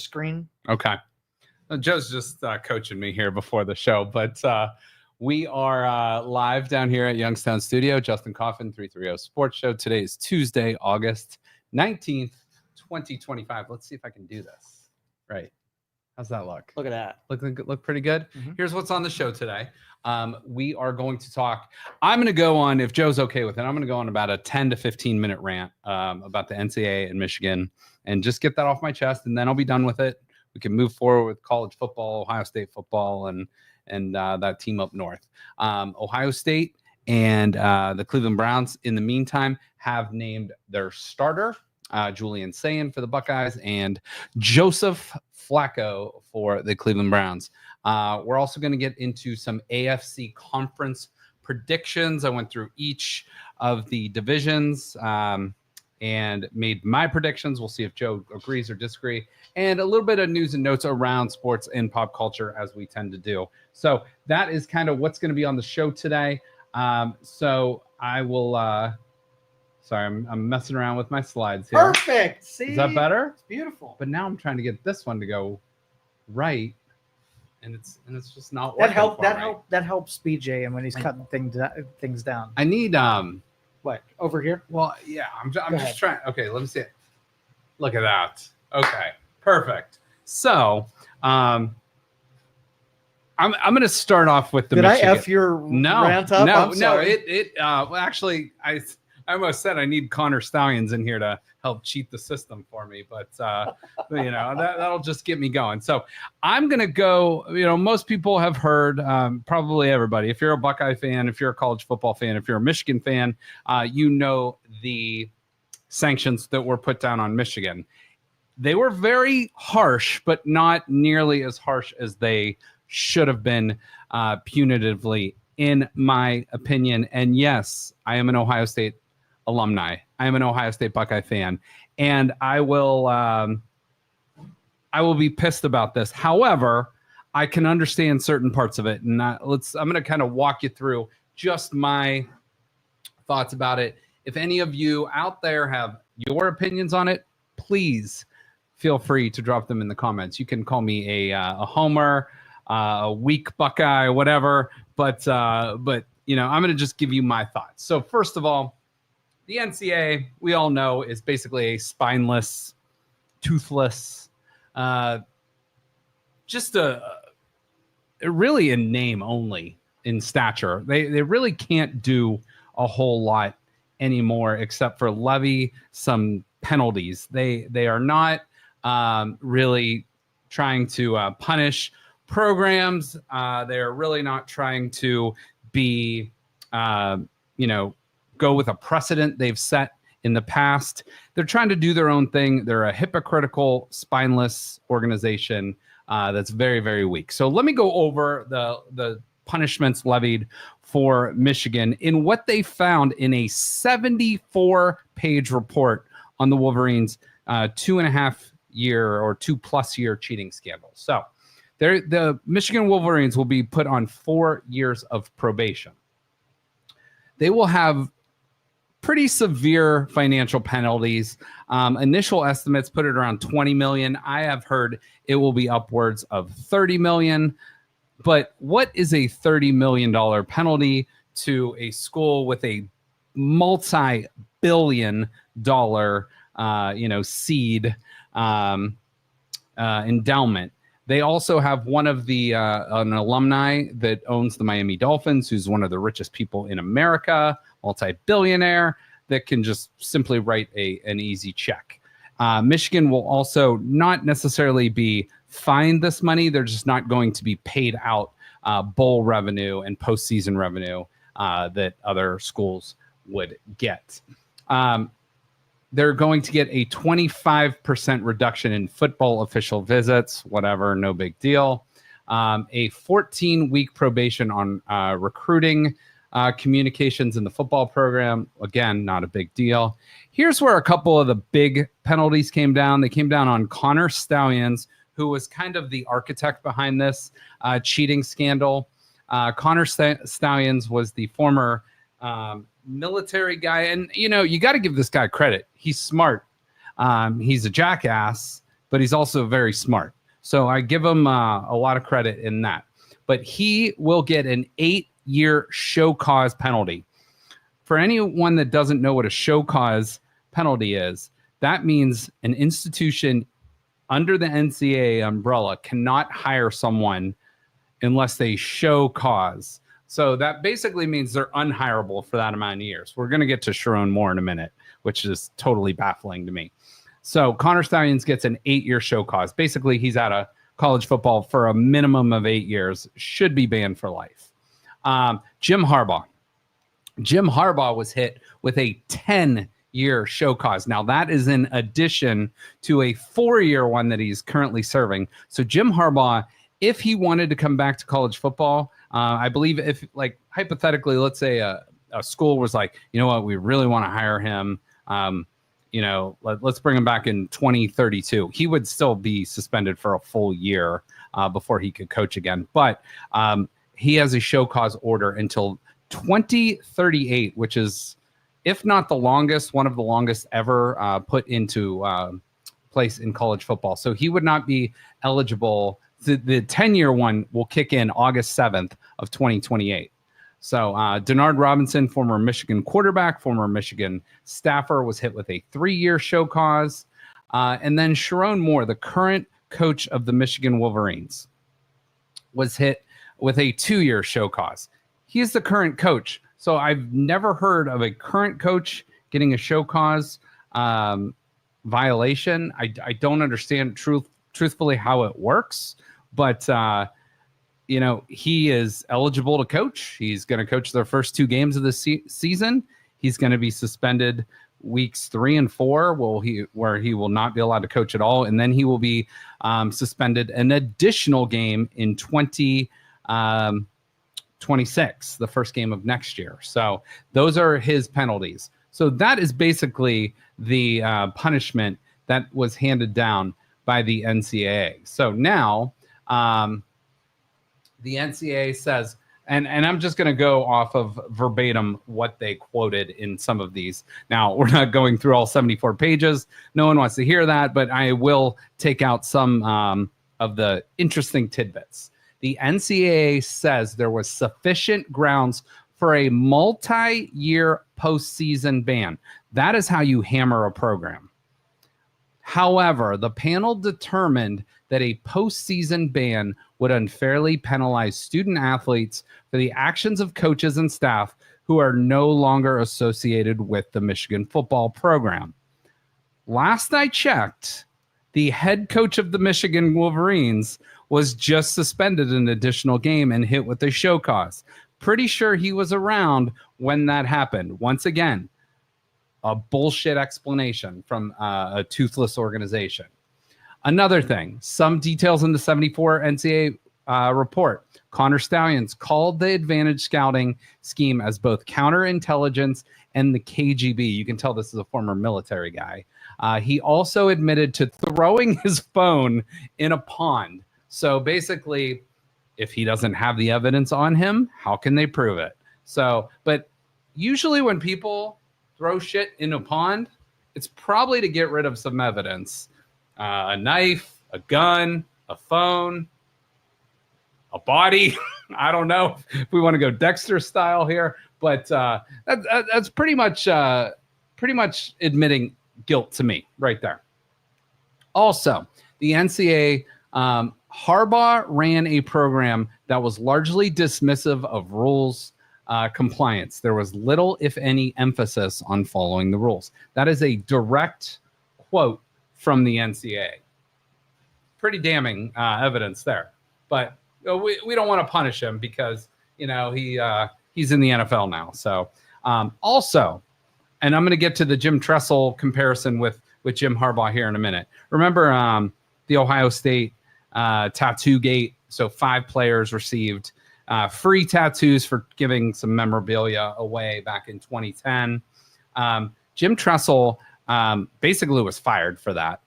screen. Okay. Joe's just coaching me here before the show, but we are live down here at Youngstown Studio. Justin Coffin, 330 Sports Show. Today is Tuesday, August 19th, 2025. Let's see if I can do this. Right. How's that look? Look at that. Look pretty good. Mm-hmm. Here's what's on the show today. We are going to talk. I'm going to go on, if Joe's okay with it, I'm going to go on about a 10 to 15 minute rant about the NCAA in Michigan and just get that off my chest, and then I'll be done with it. We can move forward with college football, Ohio State football, and that team up north. Ohio State and the Cleveland Browns, in the meantime, have named their starter, Julian Sayin for the Buckeyes, and Joseph Flacco for the Cleveland Browns. We're also going to get into some AFC conference predictions. I went through each of the divisions and made my predictions. We'll see if Joe agrees or disagrees. And a little bit of news and notes around sports and pop culture, as we tend to do. So that is kind of what's going to be on the show today. So I will... sorry, I'm messing around with my slides here. Perfect. See? Is that better? It's beautiful. But now I'm trying to get this one to go right, and it's just not working. That helps BJ and when he's cutting things down. I need what, over here? Well, yeah, I'm just trying. Okay, let me see it. Look at that. Okay, perfect. So I'm going to start off with the. Did Michigan. I F your rant up? No. Well, actually, I almost said I need Connor Stallions in here to help cheat the system for me, but that'll just get me going. So I'm going to go, most people have heard, probably everybody, if you're a Buckeye fan, if you're a college football fan, if you're a Michigan fan, the sanctions that were put down on Michigan. They were very harsh, but not nearly as harsh as they should have been punitively, in my opinion. And yes, I am an Ohio State alumni. I am an Ohio State Buckeye fan, and I will be pissed about this. However, I can understand certain parts of it, and I'm going to kind of walk you through just my thoughts about it. If any of you out there have your opinions on it, please feel free to drop them in the comments. You can call me a homer, a weak Buckeye, whatever, but I'm going to just give you my thoughts. So first of all, the NCAA, we all know, is basically a spineless, toothless, just really in name only, in stature. They really can't do a whole lot anymore except for levy some penalties. They are not really trying to punish programs. They are really not trying to be, go with a precedent they've set in the past. They're trying to do their own thing. They're a hypocritical, spineless organization that's very, very weak. So let me go over the punishments levied for Michigan in what they found in a 74-page report on the Wolverines' 2.5 year or 2+ year cheating scandal. So the Michigan Wolverines will be put on 4 years of probation. They will have pretty severe financial penalties. Initial estimates put it around $20 million. I have heard it will be upwards of $30 million. But what is a $30 million penalty to a school with a multi-billion dollar, seed endowment? They also have one of an alumni that owns the Miami Dolphins, who's one of the richest people in America, multi-billionaire, that can just simply write an easy check. Michigan will also not necessarily be fined this money. They're just not going to be paid out bowl revenue and postseason revenue that other schools would get. They're going to get a 25% reduction in football official visits, whatever, no big deal. A 14-week probation on recruiting communications in the football program. Again, not a big deal. Here's where a couple of the big penalties came down. They came down on Connor Stallions, who was kind of the architect behind this cheating scandal. Connor Stallions was the former military guy. And, you got to give this guy credit. He's smart. He's a jackass. but he's also very smart. So I give him a lot of credit in that. But he will get an 8-year show cause penalty. For anyone that doesn't know what a show cause penalty is, that means an institution under the NCAA umbrella cannot hire someone unless they show cause. So that basically means they're unhireable for that amount of years. We're going to get to Sharon Moore in a minute, which is totally baffling to me. So Connor Stallions gets an 8-year show cause. Basically, he's out of college football for a minimum of 8 years, should be banned for life. Jim Harbaugh. Jim Harbaugh was hit with a 10-year show cause. Now, that is in addition to a 4-year one that he's currently serving. So Jim Harbaugh, if he wanted to come back to college football, I believe if, like, hypothetically, let's say a school was like, you know what, we really want to hire him. Let's bring him back in 2032. He would still be suspended for a full year before he could coach again. But he has a show cause order until 2038, which is, if not the longest, one of the longest ever put into place in college football. So he would not be eligible. The 10-year one will kick in August 7th of 2028. So Denard Robinson, former Michigan quarterback, former Michigan staffer, was hit with a 3-year show cause. And then Sharon Moore, the current coach of the Michigan Wolverines, was hit with a 2-year show cause. He is the current coach. So I've never heard of a current coach getting a show cause violation. I don't understand truthfully how it works, but he is eligible to coach. He's going to coach their first 2 games of the season. He's going to be suspended weeks 3 and 4, where he will not be allowed to coach at all. And then he will be suspended an additional game in 2026, the first game of next year. So those are his penalties. So that is basically the punishment that was handed down by the NCAA. So now the NCAA says, and I'm just going to go off of verbatim what they quoted in some of these. Now, we're not going through all 74 pages. No one wants to hear that, but I will take out some of the interesting tidbits. The NCAA says there was sufficient grounds for a multi-year postseason ban. That is how you hammer a program. However, the panel determined that a postseason ban would unfairly penalize student athletes for the actions of coaches and staff who are no longer associated with the Michigan football program. Last I checked, the head coach of the Michigan Wolverines was just suspended an additional game and hit with a show cause. Pretty sure he was around when that happened. Once again, a bullshit explanation from a toothless organization. Another thing, some details in the 74 NCAA report. Connor Stallions called the advantage scouting scheme as both counterintelligence and the KGB. You can tell this is a former military guy. He also admitted to throwing his phone in a pond. So basically, if he doesn't have the evidence on him, how can they prove it? So, but usually when people throw shit in a pond, it's probably to get rid of some evidence. A knife, a gun, a phone, a body. I don't know if we want to go Dexter style here, but that's pretty much admitting guilt to me right there. Also, the NCAA, Harbaugh ran a program that was largely dismissive of rules compliance. There was little, if any, emphasis on following the rules. That is a direct quote from the NCAA. Pretty damning evidence there. But we don't want to punish him because, he's in the NFL now. So also, and I'm going to get to the Jim Tressel comparison with Jim Harbaugh here in a minute. Remember the Ohio State tattoo gate? So 5 players received free tattoos for giving some memorabilia away back in 2010. Jim Tressel basically was fired for that.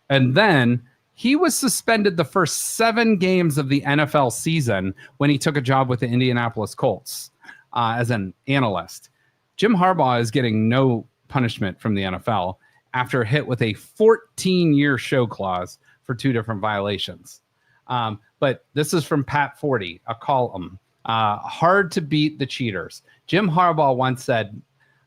And then he was suspended the first 7 games of the NFL season when he took a job with the Indianapolis Colts as an analyst. Jim Harbaugh is getting no punishment from the NFL. after hit with a 14-year show clause for 2 different violations. But this is from Pat 40, a column. Hard to beat the cheaters. Jim Harbaugh once said,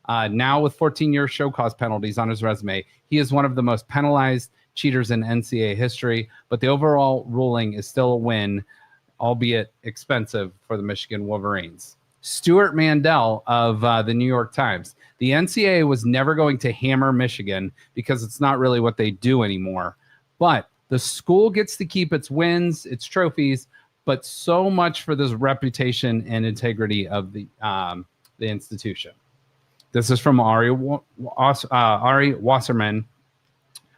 now with 14-year show cause penalties on his resume, he is one of the most penalized cheaters in NCAA history, but the overall ruling is still a win, albeit expensive for the Michigan Wolverines. Stuart Mandel of the New York Times. The NCAA was never going to hammer Michigan because it's not really what they do anymore. But the school gets to keep its wins, its trophies, but so much for this reputation and integrity of the institution. This is from Ari Wasserman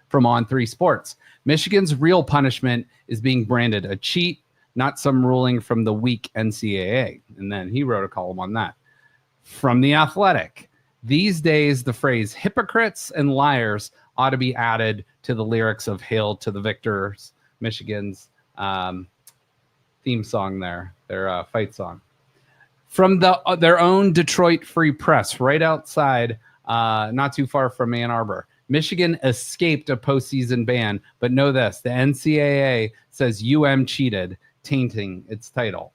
from On3 Sports. Michigan's real punishment is being branded a cheat, not some ruling from the weak NCAA. And then he wrote a column on that. From The Athletic. These days, the phrase hypocrites and liars ought to be added to the lyrics of Hail to the Victors, Michigan's theme song there, their fight song. From their own Detroit Free Press, right outside, not too far from Ann Arbor. Michigan escaped a postseason ban, but know this, the NCAA says UM cheated, tainting its title.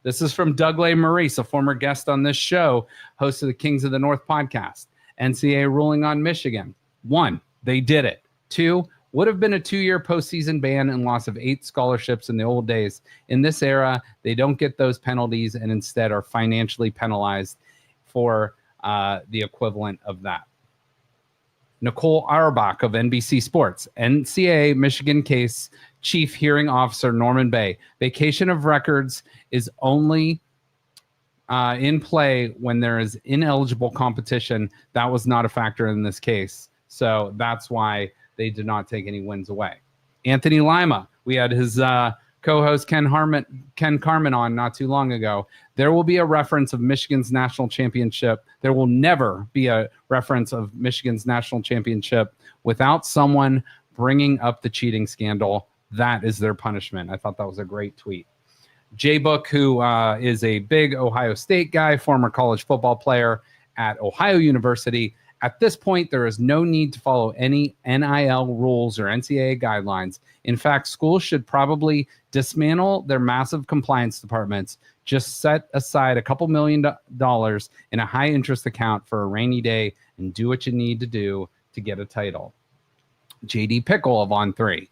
This is from Doug-Lay Maurice, a former guest on this show, host of the Kings of the North podcast. NCAA ruling on Michigan. 1, they did it. 2, would have been a 2-year postseason ban and loss of 8 scholarships in the old days. In this era, they don't get those penalties and instead are financially penalized for the equivalent of that. Nicole Auerbach of NBC Sports. NCAA Michigan case Chief Hearing Officer Norman Bay. Vacation of records is only in play when there is ineligible competition. That was not a factor in this case. So that's why they did not take any wins away. Anthony Lima, we had his co-host Ken Carmen on not too long ago. There will be a reference of Michigan's national championship. There will never be a reference of Michigan's national championship without someone bringing up the cheating scandal. That is their punishment. I thought that was a great tweet. Jay Book, who is a big Ohio State guy, former college football player at Ohio University. At this point, there is no need to follow any NIL rules or NCAA guidelines. In fact, schools should probably dismantle their massive compliance departments, just set aside a couple $1 million in a high interest account for a rainy day and do what you need to do to get a title. JD Pickle of On3,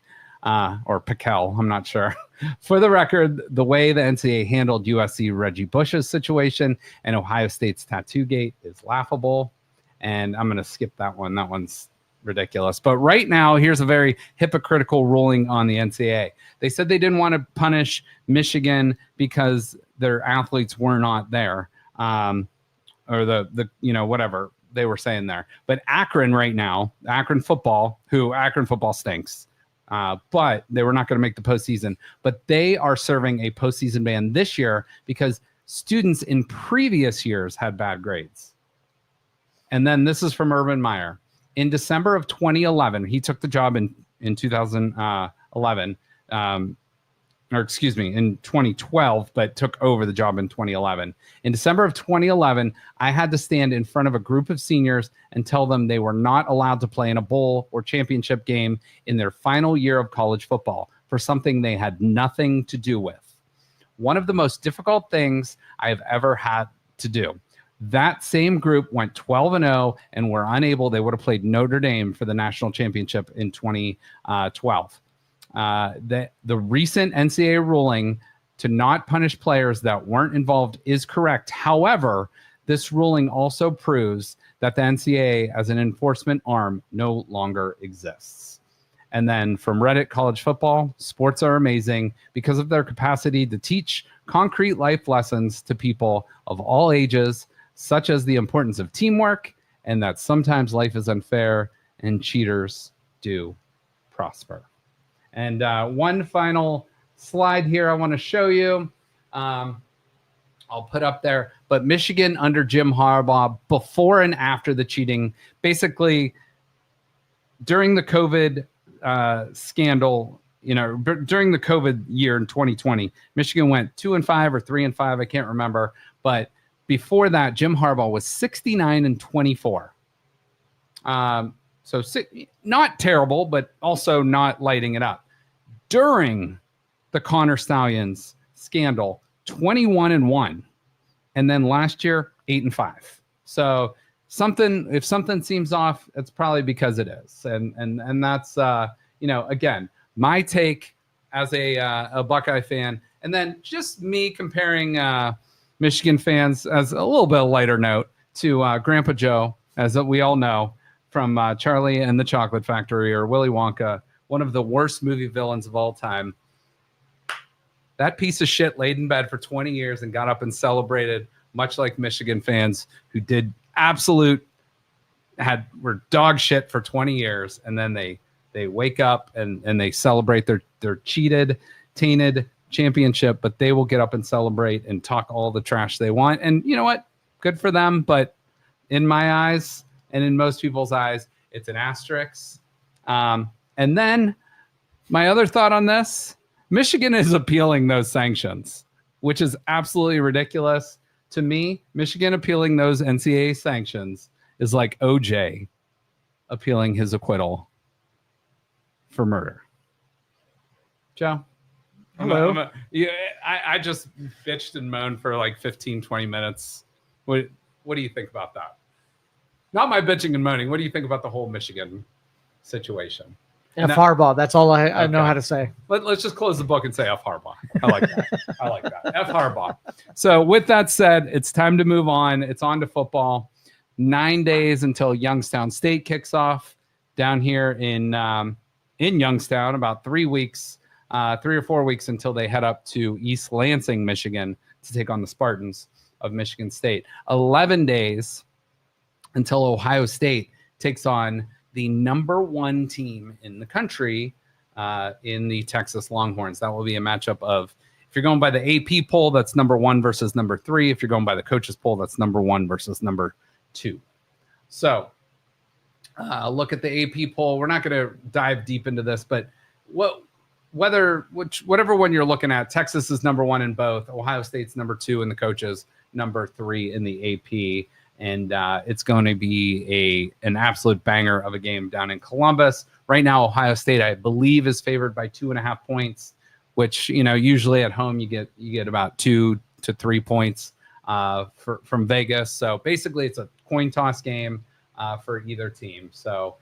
or Pickell, I'm not sure. For the record, the way the NCAA handled USC Reggie Bush's situation and Ohio State's tattoo gate is laughable. And I'm going to skip that one. That one's ridiculous. But right now, here's a very hypocritical ruling on the NCAA. They said they didn't want to punish Michigan because their athletes were not there, or the whatever they were saying there. But Akron right now, Akron football stinks. But they were not going to make the postseason. But they are serving a postseason ban this year because students in previous years had bad grades. And then this is from Urban Meyer. In December of 2011, he took the job in 2011, in 2012, but took over the job in 2011. In December of 2011, I had to stand in front of a group of seniors and tell them they were not allowed to play in a bowl or championship game in their final year of college football for something they had nothing to do with. One of the most difficult things I have ever had to do. That same group went 12-0 and were unable. They would have played Notre Dame for the national championship in 2012. The recent NCAA ruling to not punish players that weren't involved is correct. However, this ruling also proves that the NCAA as an enforcement arm no longer exists. And then from Reddit College Football, sports are amazing because of their capacity to teach concrete life lessons to people of all ages, such as the importance of teamwork and that sometimes life is unfair and cheaters do prosper. And one final slide here I want to show you. I'll put up there. But Michigan under Jim Harbaugh, before and after the cheating, basically during the COVID scandal, during the COVID year in 2020, Michigan went 2-5 or 3-5. I can't remember. But before that, Jim Harbaugh was 69-24. So not terrible, but also not lighting it up. During the Connor Stallions scandal, 21-1. And then last year, 8-5. So if something seems off, it's probably because it is. And that's, again, my take as a Buckeye fan. And then just me comparing Michigan fans as a little bit of lighter note to Grandpa Joe, as we all know, from Charlie and the Chocolate Factory, or Willy Wonka, one of the worst movie villains of all time. That piece of shit laid in bed for 20 years and got up and celebrated, much like Michigan fans who did were dog shit for 20 years, and then they wake up and they celebrate their cheated, tainted championship, but they will get up and celebrate and talk all the trash they want. And you know what? Good for them, but in my eyes, and in most people's eyes, it's an asterisk. And then my other thought on this, Michigan is appealing those sanctions, which is absolutely ridiculous. To me, Michigan appealing those NCAA sanctions is like OJ appealing his acquittal for murder. Joe? Hello. I just bitched and moaned for like 15, 20 minutes. What do you think about that? Not my bitching and moaning. What do you think about the whole Michigan situation? F. Harbaugh. That's all I know how to say. Let's just close the book and say F. Harbaugh. I like that. I like that. F. Harbaugh. So with that said, it's time to move on. It's on to football. 9 days until Youngstown State kicks off down here in Youngstown. About 3 weeks, 3 or 4 weeks until they head up to East Lansing, Michigan, to take on the Spartans of Michigan State. 11 days until Ohio State takes on the number 1 team in the country in the Texas Longhorns. That will be a matchup of, if you're going by the AP poll, that's number 1 versus number 3. If you're going by the coaches poll, that's number 1 versus number 2. So look at the AP poll. We're not going to dive deep into this, but whatever one you're looking at, Texas is number 1 in both. Ohio State's number 2 in the coaches, number 3 in the AP. And it's going to be an absolute banger of a game down in Columbus. Right now, Ohio State, I believe, is favored by 2.5 points, which, usually at home you get about 2 to 3 points from Vegas. So basically, it's a coin toss game for either team. So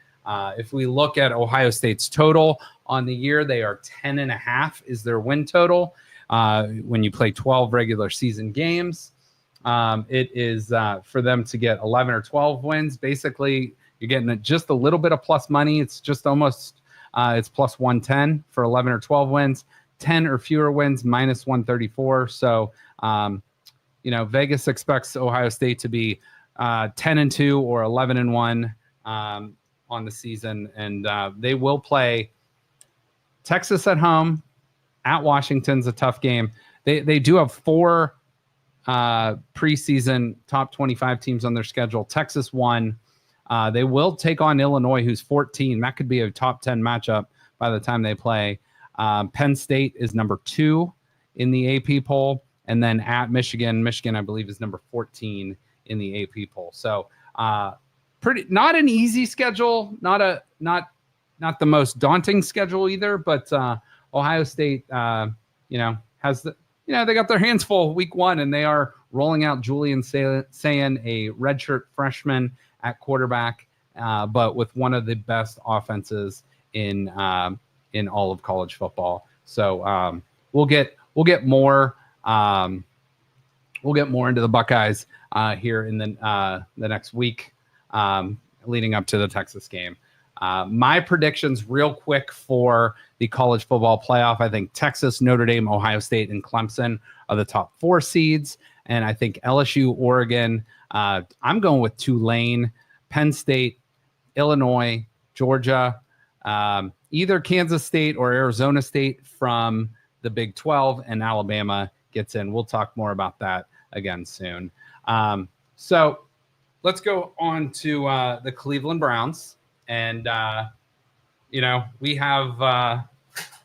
if we look at Ohio State's total on the year, they are 10.5 is their win total. When you play 12 regular season games. It is for them to get 11 or 12 wins. Basically, you're getting just a little bit of plus money. It's just almost it's plus 110 for 11 or 12 wins. 10 or fewer wins, minus 134. So, Vegas expects Ohio State to be 10-2 or 11-1 on the season, and they will play Texas at home. At Washington's a tough game. They do have 4 preseason top 25 teams on their schedule. Texas 1. They will take on Illinois, who's 14. That could be a top 10 matchup by the time they play. Penn State is number 2 in the AP poll. And then at Michigan, I believe, is number 14 in the AP poll. So not an easy schedule, not the most daunting schedule either, but Ohio State, has they got their hands full week 1, and they are rolling out Julian Sayin, a redshirt freshman at quarterback, but with one of the best offenses in all of college football. So we'll get more into the Buckeyes here in the next week leading up to the Texas game. My predictions real quick for the college football playoff. I think Texas, Notre Dame, Ohio State, and Clemson are the top 4 seeds. And I think LSU, Oregon, I'm going with Tulane, Penn State, Illinois, Georgia, either Kansas State or Arizona State from the Big 12, and Alabama gets in. We'll talk more about that again soon. So let's go on to the Cleveland Browns. And,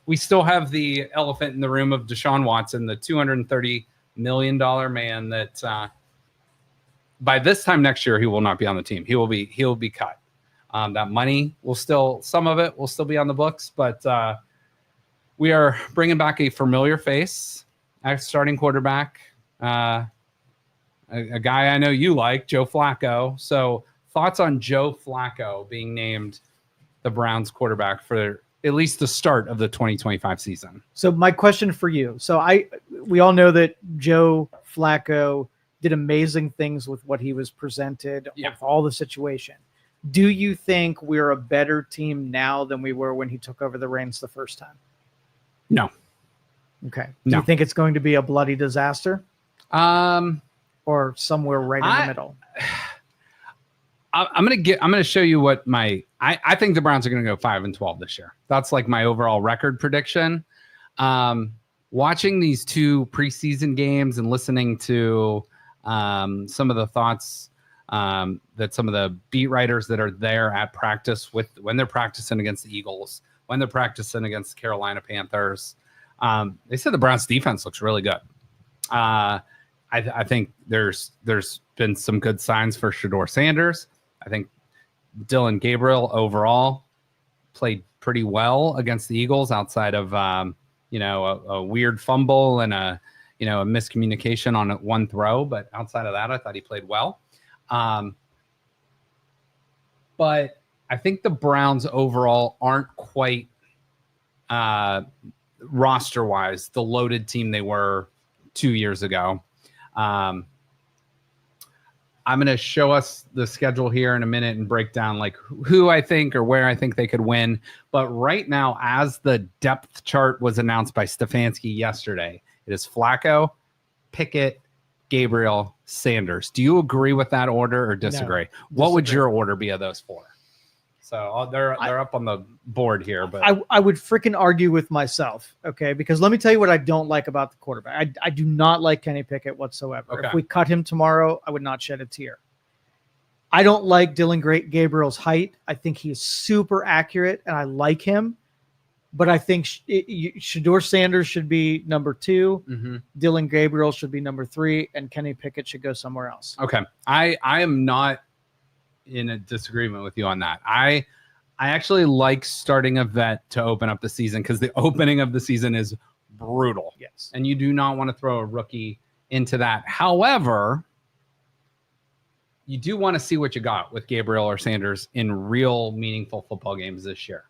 we still have the elephant in the room of Deshaun Watson, the $230 million man that by this time next year, he will not be on the team. He will be cut. That money some of it will still be on the books, but we are bringing back a familiar face as starting quarterback, a guy I know you like, Joe Flacco. So thoughts on Joe Flacco being named the Browns quarterback for at least the start of the 2025 season? So my question for you. We all know that Joe Flacco did amazing things with what he was presented, with all the situation. Do you think we're a better team now than we were when he took over the reins the first time? No. Okay. Do you think it's going to be a bloody disaster? Or somewhere right in the middle? I'm gonna show you what I think the Browns are gonna go 5-12 this year. That's like my overall record prediction. Watching these 2 preseason games and listening to some of the thoughts that some of the beat writers that are there at practice when they're practicing against the Eagles, when they're practicing against the Carolina Panthers, they said the Browns defense looks really good. I think there's been some good signs for Shedeur Sanders. I think Dylan Gabriel overall played pretty well against the Eagles outside of a weird fumble and a miscommunication on one throw. But outside of that, I thought he played well. But I think the Browns overall aren't quite roster-wise the loaded team they were 2 years ago. I'm going to show us the schedule here in a minute and break down like who I think or where I think they could win. But right now, as the depth chart was announced by Stefanski yesterday, it is Flacco, Pickett, Gabriel, Sanders. Do you agree with that order or disagree? No, what would your order be of those 4? So they're up on the board here, but I would freaking argue with myself, okay? Because let me tell you what I don't like about the quarterback. I do not like Kenny Pickett whatsoever. Okay. If we cut him tomorrow, I would not shed a tear. I don't like Dylan Gabriel's height. I think he's super accurate, and I like him. But I think Shedeur Sanders should be number 2. Mm-hmm. Dylan Gabriel should be number 3, and Kenny Pickett should go somewhere else. Okay, I am not in a disagreement with you on that. I actually like starting a vet to open up the season because the opening of the season is brutal. Yes. And you do not want to throw a rookie into that. However, you do want to see what you got with Gabriel or Sanders in real meaningful football games this year.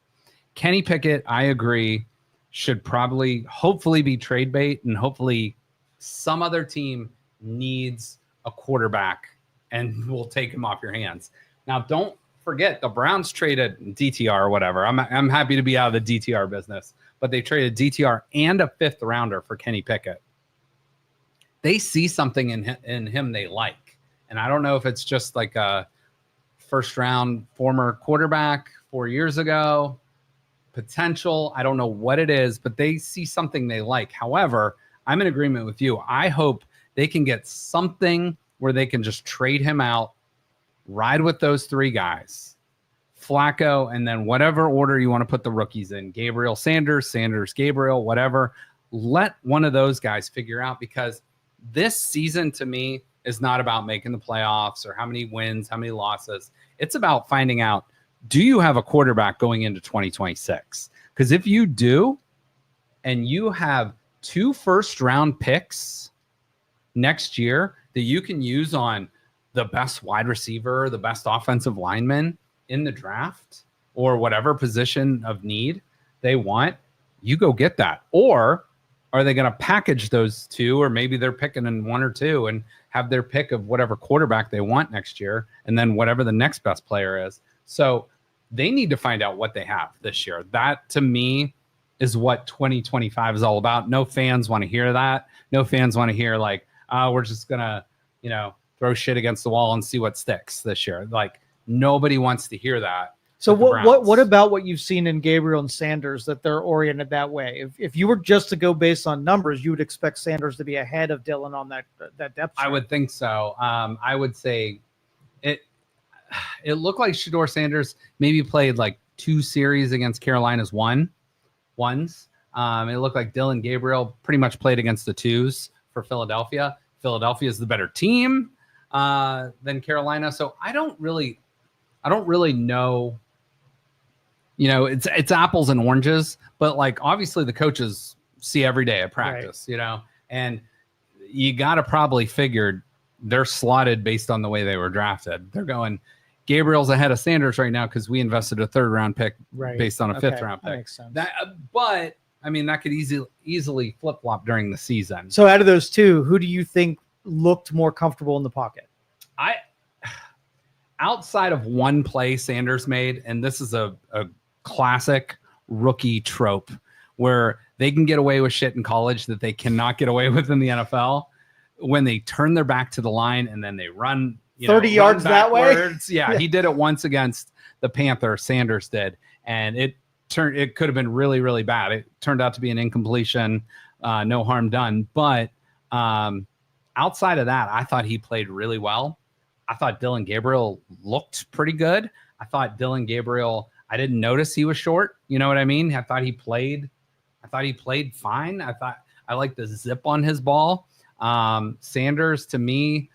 Kenny Pickett, I agree, should hopefully be trade bait, and hopefully some other team needs a quarterback and will take him off your hands. Now, don't forget the Browns traded DTR or whatever. I'm happy to be out of the DTR business, but they traded DTR and a 5th rounder for Kenny Pickett. They see something in him they like, and I don't know if it's just like a first-round former quarterback 4 years ago, potential. I don't know what it is, but they see something they like. However, I'm in agreement with you. I hope they can get something where they can just trade him out, ride with those 3 guys, Flacco, and then whatever order you want to put the rookies in, Gabriel, Sanders, Gabriel, whatever. Let one of those guys figure out, because this season to me is not about making the playoffs or how many wins, how many losses. It's about finding out, do you have a quarterback going into 2026? Because if you do, and you have 2 first-round picks next year that you can use on the best wide receiver, the best offensive lineman in the draft, or whatever position of need they want, you go get that. Or are they going to package those 2, or maybe they're picking in 1 or 2 and have their pick of whatever quarterback they want next year, and then whatever the next best player is. So they need to find out what they have this year. That, to me, is what 2025 is all about. No fans want to hear that. No fans want to hear like, we're just going to, throw shit against the wall and see what sticks this year. Like, nobody wants to hear that. So what about what you've seen in Gabriel and Sanders, that they're oriented that way? If you were just to go based on numbers, you would expect Sanders to be ahead of Dylan on that depth chart. I would think so. I would say it looked like Shedeur Sanders maybe played like 2 series against Carolina's ones. It looked like Dylan Gabriel pretty much played against the 2s for Philadelphia. Philadelphia is the better team than Carolina. So I don't I don't really know. It's apples and oranges, but like obviously the coaches see every day at practice, and you got to probably figure they're slotted based on the way they were drafted. They're going, Gabriel's ahead of Sanders right now because we invested a 3rd round pick based on a 5th round pick. That makes sense. But I mean, that could easily flip flop during the season. So out of those two, who do you think looked more comfortable in the pocket? Outside of one play Sanders made, and this is a classic rookie trope where they can get away with shit in college that they cannot get away with in the NFL when they turn their back to the line and then they run 30 yards that way. Yeah, he did it once against the Panthers. Sanders did, and it could have been really, really bad. It turned out to be an incompletion, no harm done. But outside of that, I thought he played really well. I thought Dillon Gabriel looked pretty good. I thought Dillon Gabriel, I didn't notice he was short. You know what I mean? I thought he played fine. I liked the zip on his ball. Sanders, to me,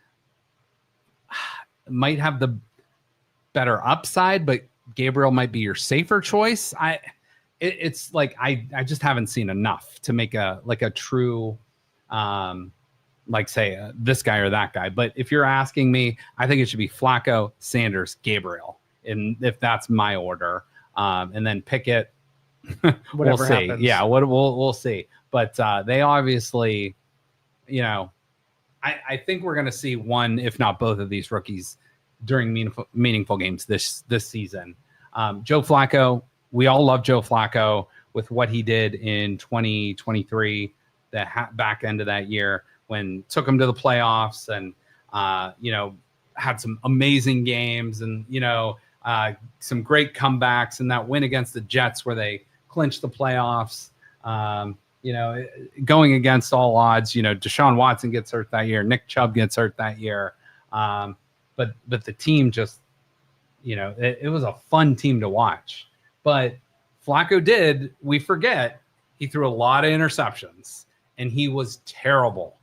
might have the better upside, but Gabriel might be your safer choice. It's like I just haven't seen enough to make a true say this guy or that guy. But if you're asking me, I think it should be Flacco, Sanders, Gabriel, and if that's my order, and then Pickett. We'll see. Happens. Yeah, we'll see. But they obviously, I think we're going to see one, if not both, of these rookies during meaningful games this season. Joe Flacco, we all love Joe Flacco with what he did in 2023, the back end of that year when took him to the playoffs and had some amazing games and some great comebacks and that win against the Jets where they clinched the playoffs. Going against all odds, Deshaun Watson gets hurt that year. Nick Chubb gets hurt that year. But the team just, it was a fun team to watch. But Flacco we forget, he threw a lot of interceptions and he was terrible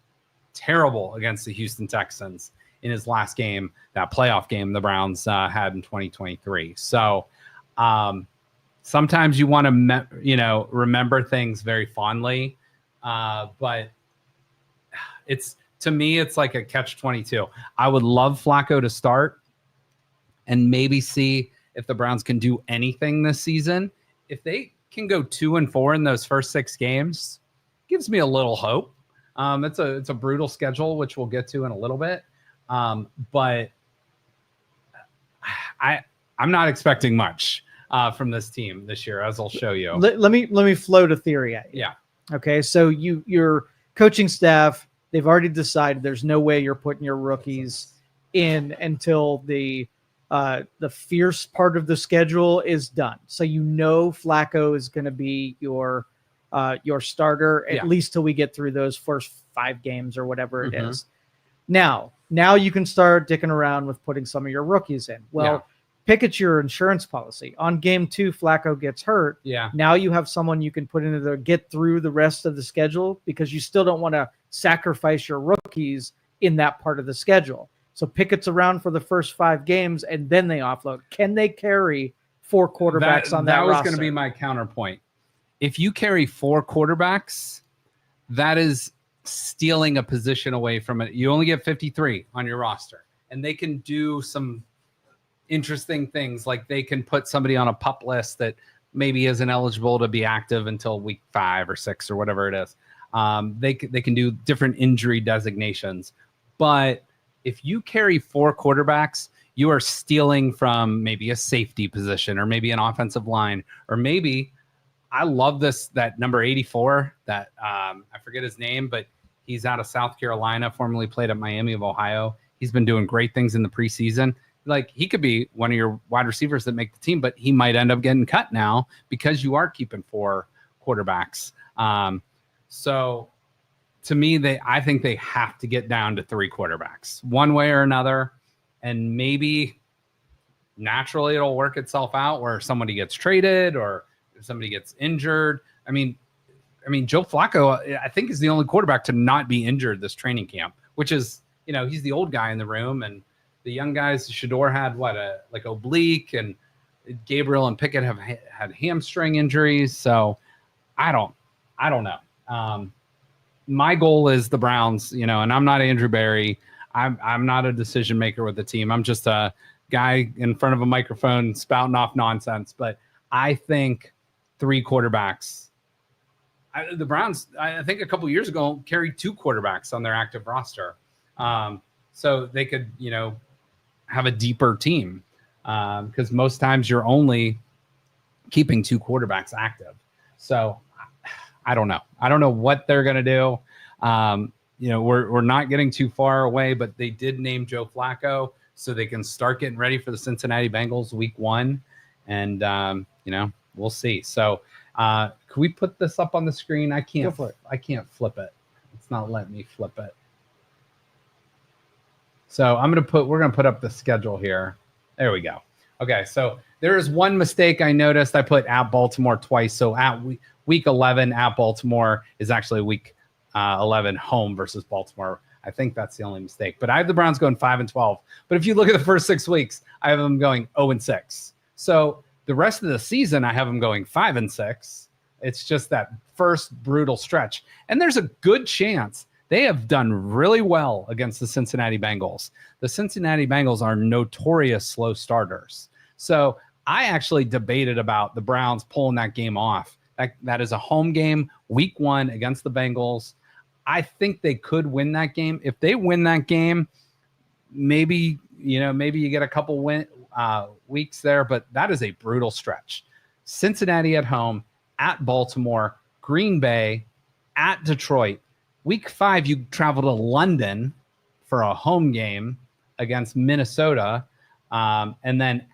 against the Houston Texans in his last game, that playoff game the Browns had in 2023. So, sometimes you want to, remember things very fondly, but to me, it's like a catch-22. I would love Flacco to start and maybe see if the Browns can do anything this season. If they can go 2-4 in those first 6 games, gives me a little hope. It's a brutal schedule, which we'll get to in a little bit, but I'm not expecting much from this team this year, as I'll show you. Let me float a theory at you. Yeah. Okay. So your coaching staff, they've already decided there's no way you're putting your rookies in until the fierce part of the schedule is done. So Flacco is going to be your starter at least till we get through those first 5 games or whatever it is. Now you can start dicking around with putting some of your rookies in. Well. Pickett's your insurance policy. On game 2, Flacco gets hurt. Yeah. Now you have someone you can put into get through the rest of the schedule because you still don't want to sacrifice your rookies in that part of the schedule. So Pickett's around for the first 5 games and then they offload. Can they carry 4 quarterbacks on that roster? That was going to be my counterpoint. If you carry 4 quarterbacks, that is stealing a position away from it. You only get 53 on your roster, and they can do some interesting things, like they can put somebody on a pup list that maybe isn't eligible to be active until week 5 or 6 or whatever it is. They can do different injury designations. But if you carry 4 quarterbacks, you are stealing from maybe a safety position or maybe an offensive line, or maybe I love that number 84 that I forget his name, but he's out of South Carolina, formerly played at Miami of Ohio. He's been doing great things in the preseason. Like, he could be one of your wide receivers that make the team, but he might end up getting cut now because you are keeping 4 quarterbacks. So to me, I think they have to get down to 3 quarterbacks one way or another. And maybe naturally it'll work itself out where somebody gets traded or if somebody gets injured. I mean, Joe Flacco, I think, is the only quarterback to not be injured this training camp, which is, he's the old guy in the room and The young guys, Shador had like oblique, and Gabriel and Pickett have had hamstring injuries. So I don't know. My goal is the Browns, and I'm not Andrew Berry. I'm not a decision maker with the team. I'm just a guy in front of a microphone spouting off nonsense. But I think 3 quarterbacks. The Browns, I think a couple years ago, carried 2 quarterbacks on their active roster. So they could, have a deeper team, because most times you're only keeping 2 quarterbacks active. So I don't know. I don't know what they're going to do. We're not getting too far away, but they did name Joe Flacco so they can start getting ready for the Cincinnati Bengals week 1. And, we'll see. So can we put this up on the screen? I can't flip it. It's not letting me flip it. So we're going to put up the schedule here. There we go. Okay. So there is one mistake I noticed. I put at Baltimore twice. So at week 11 at Baltimore is actually week 11 home versus Baltimore. I think that's the only mistake. But I have the Browns going 5-12. But if you look at the first 6 weeks, I have them going 0-6. So the rest of the season, I have them going 5-6. It's just that first brutal stretch. And there's a good chance they have done really well against the Cincinnati Bengals. The Cincinnati Bengals are notorious slow starters. So I actually debated about the Browns pulling that game off. That is a home game, week 1 against the Bengals. I think they could win that game. If they win that game, maybe you get a couple weeks there, but that is a brutal stretch. Cincinnati at home, at Baltimore, Green Bay, at Detroit. Week 5, you travel to London for a home game against Minnesota, and then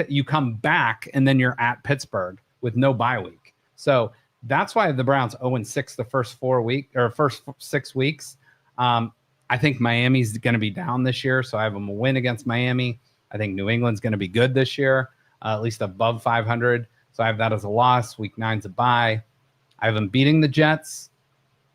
you come back, and then you're at Pittsburgh with no bye week. So that's why the Browns 0-6 the first 6 weeks. I think Miami's going to be down this year, so I have them a win against Miami. I think New England's going to be good this year, at least above 500. So I have that as a loss. Week 9's a bye. I have them beating the Jets,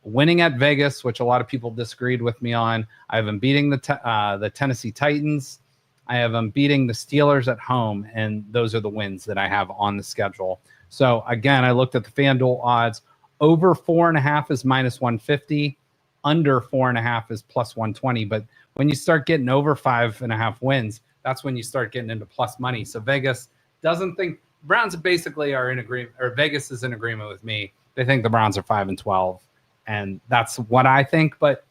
winning at Vegas, which a lot of people disagreed with me on. I have them beating the Tennessee Titans. I have them beating the Steelers at home, and those are the wins that I have on the schedule. So again, I looked at the FanDuel odds. Over 4.5 is -150. Under 4.5 is +120. But when you start getting over 5.5 wins, that's when you start getting into plus money. So Vegas doesn't think Browns basically are in agreement, or Vegas is in agreement with me. They think the Browns are 5-12, and that's what I think. But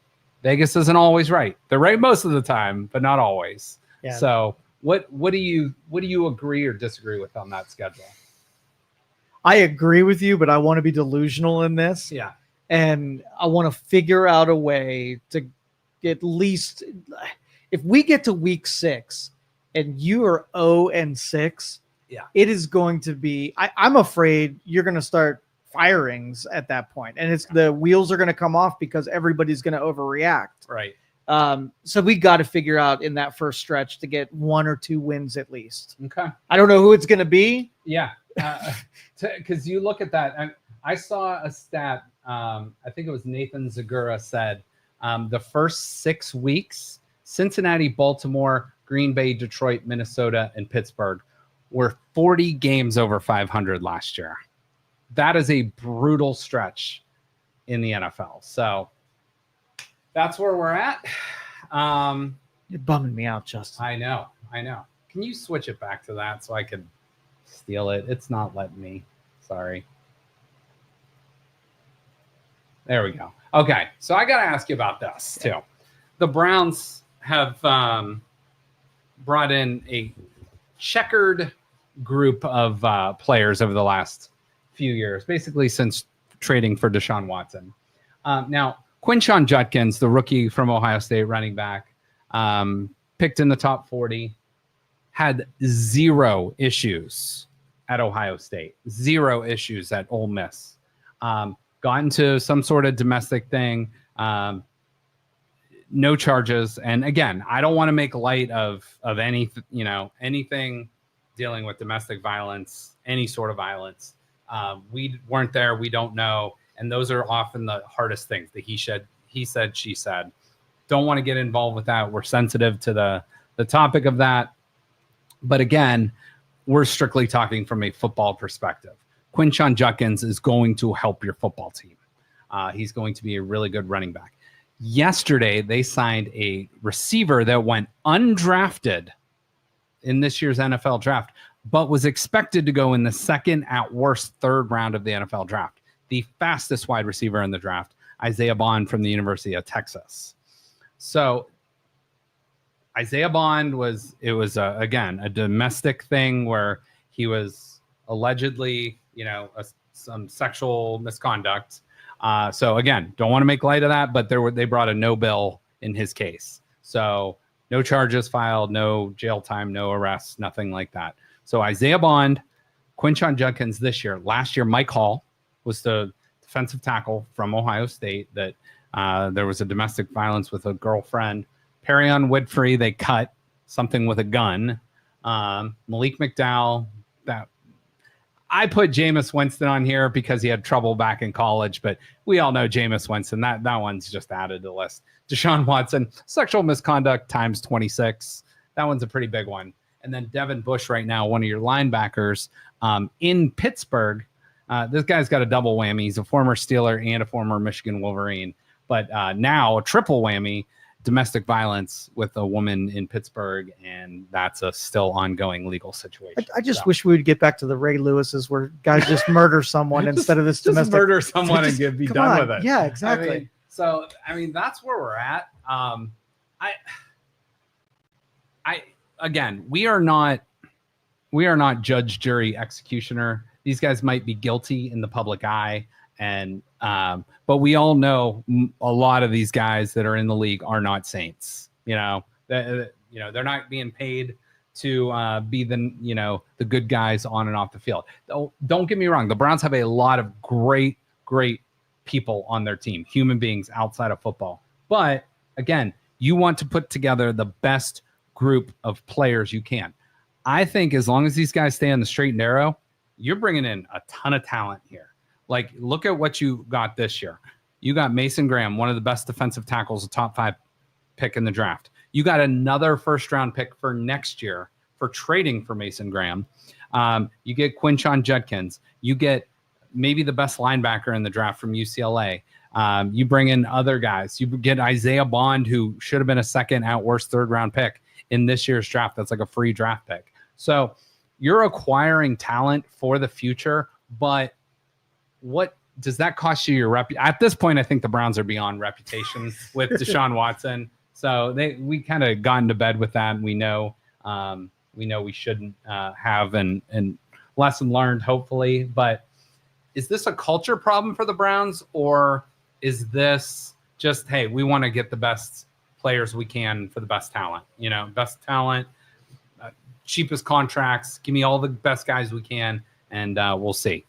Vegas isn't always right. They're right most of the time, but not always. Yeah. So what do you agree or disagree with on that schedule? I agree with you, but I want to be delusional in this. Yeah. And I want to figure out a way to at least, if we get to week 6 and you are 0-6, yeah, it is going to be, I'm afraid you're going to start firings at that point. And the wheels are going to come off because everybody's going to overreact. Right. So we got to figure out in that first stretch to get 1 or 2 wins at least. Okay. I don't know who it's going to be. Yeah. Because you look at that, and I saw a stat. I think it was Nathan Zagura said the first 6 weeks, Cincinnati, Baltimore, Green Bay, Detroit, Minnesota, and Pittsburgh were 40 games over 500 last year. That is a brutal stretch in the NFL. So that's where we're at. You're bumming me out, Justin. I know. Can you switch it back to that so I can steal it? It's not letting me. Sorry. There we go. Okay, so I got to ask you about this too. The Browns have brought in a checkered group of players over the last few years, basically since trading for Deshaun Watson. Now, Quinshon Judkins, the rookie from Ohio State running back, picked in the top 40, had 0 issues at Ohio State, 0 issues at Ole Miss. Got into some sort of domestic thing, no charges. And again, I don't want to make light of anything dealing with domestic violence, any sort of violence. We weren't there. We don't know. And those are often the hardest things, the he said, she said. Don't want to get involved with that. We're sensitive to the topic of that. But again, we're strictly talking from a football perspective. Quinshon Judkins is going to help your football team. He's going to be a really good running back. Yesterday, they signed a receiver that went undrafted in this year's NFL draft, but was expected to go in the second, at worst, third round of the NFL draft. The fastest wide receiver in the draft, Isaiah Bond from the University of Texas. So Isaiah Bond was again, a domestic thing where he was allegedly, some sexual misconduct. So again, don't want to make light of that, but they brought a no bill in his case. So no charges filed, no jail time, no arrests, nothing like that. So Isaiah Bond, Quinshon Judkins this year. Last year, Mike Hall was the defensive tackle from Ohio State that there was a domestic violence with a girlfriend. Perion Woodfrey, they cut something with a gun. Malik McDowell, that I put Jameis Winston on here because he had trouble back in college, but we all know Jameis Winston. That one's just added to the list. Deshaun Watson, sexual misconduct times 26. That one's a pretty big one. And then Devin Bush right now, one of your linebackers in Pittsburgh. This guy's got a double whammy. He's a former Steeler and a former Michigan Wolverine. But now a triple whammy, domestic violence with a woman in Pittsburgh, and that's a still ongoing legal situation. I just wish we would get back to the Ray Lewis's where guys just murder someone instead of this domestic. Just murder someone and be done with it. Yeah, exactly. I mean, that's where we're at. Again, we are not judge, jury, executioner. These guys might be guilty in the public eye, and but we all know a lot of these guys that are in the league are not saints. They're not being paid to be the good guys on and off the field. Don't get me wrong. The Browns have a lot of great people on their team, human beings outside of football. But again, you want to put together the best group of players you can. I think as long as these guys stay on the straight and narrow, you're bringing in a ton of talent here. Like, look at what you got this year. You got Mason Graham, one of the best defensive tackles, a top 5 pick in the draft. You got another first-round pick for next year for trading for Mason Graham. You get Quinshon Judkins. You get maybe the best linebacker in the draft from UCLA. You bring in other guys. You get Isaiah Bond, who should have been a second, at worst, third-round pick in this year's draft. That's like a free draft pick. So you're acquiring talent for the future, but what does that cost you your at this point? I think the Browns are beyond reputation with Deshaun Watson. So we kind of got into bed with that. And we know we shouldn't have and lesson learned, hopefully. But is this a culture problem for the Browns, or is this just, hey, we want to get the best players we can for the best talent? Best talent, cheapest contracts. Give me all the best guys we can, and we'll see.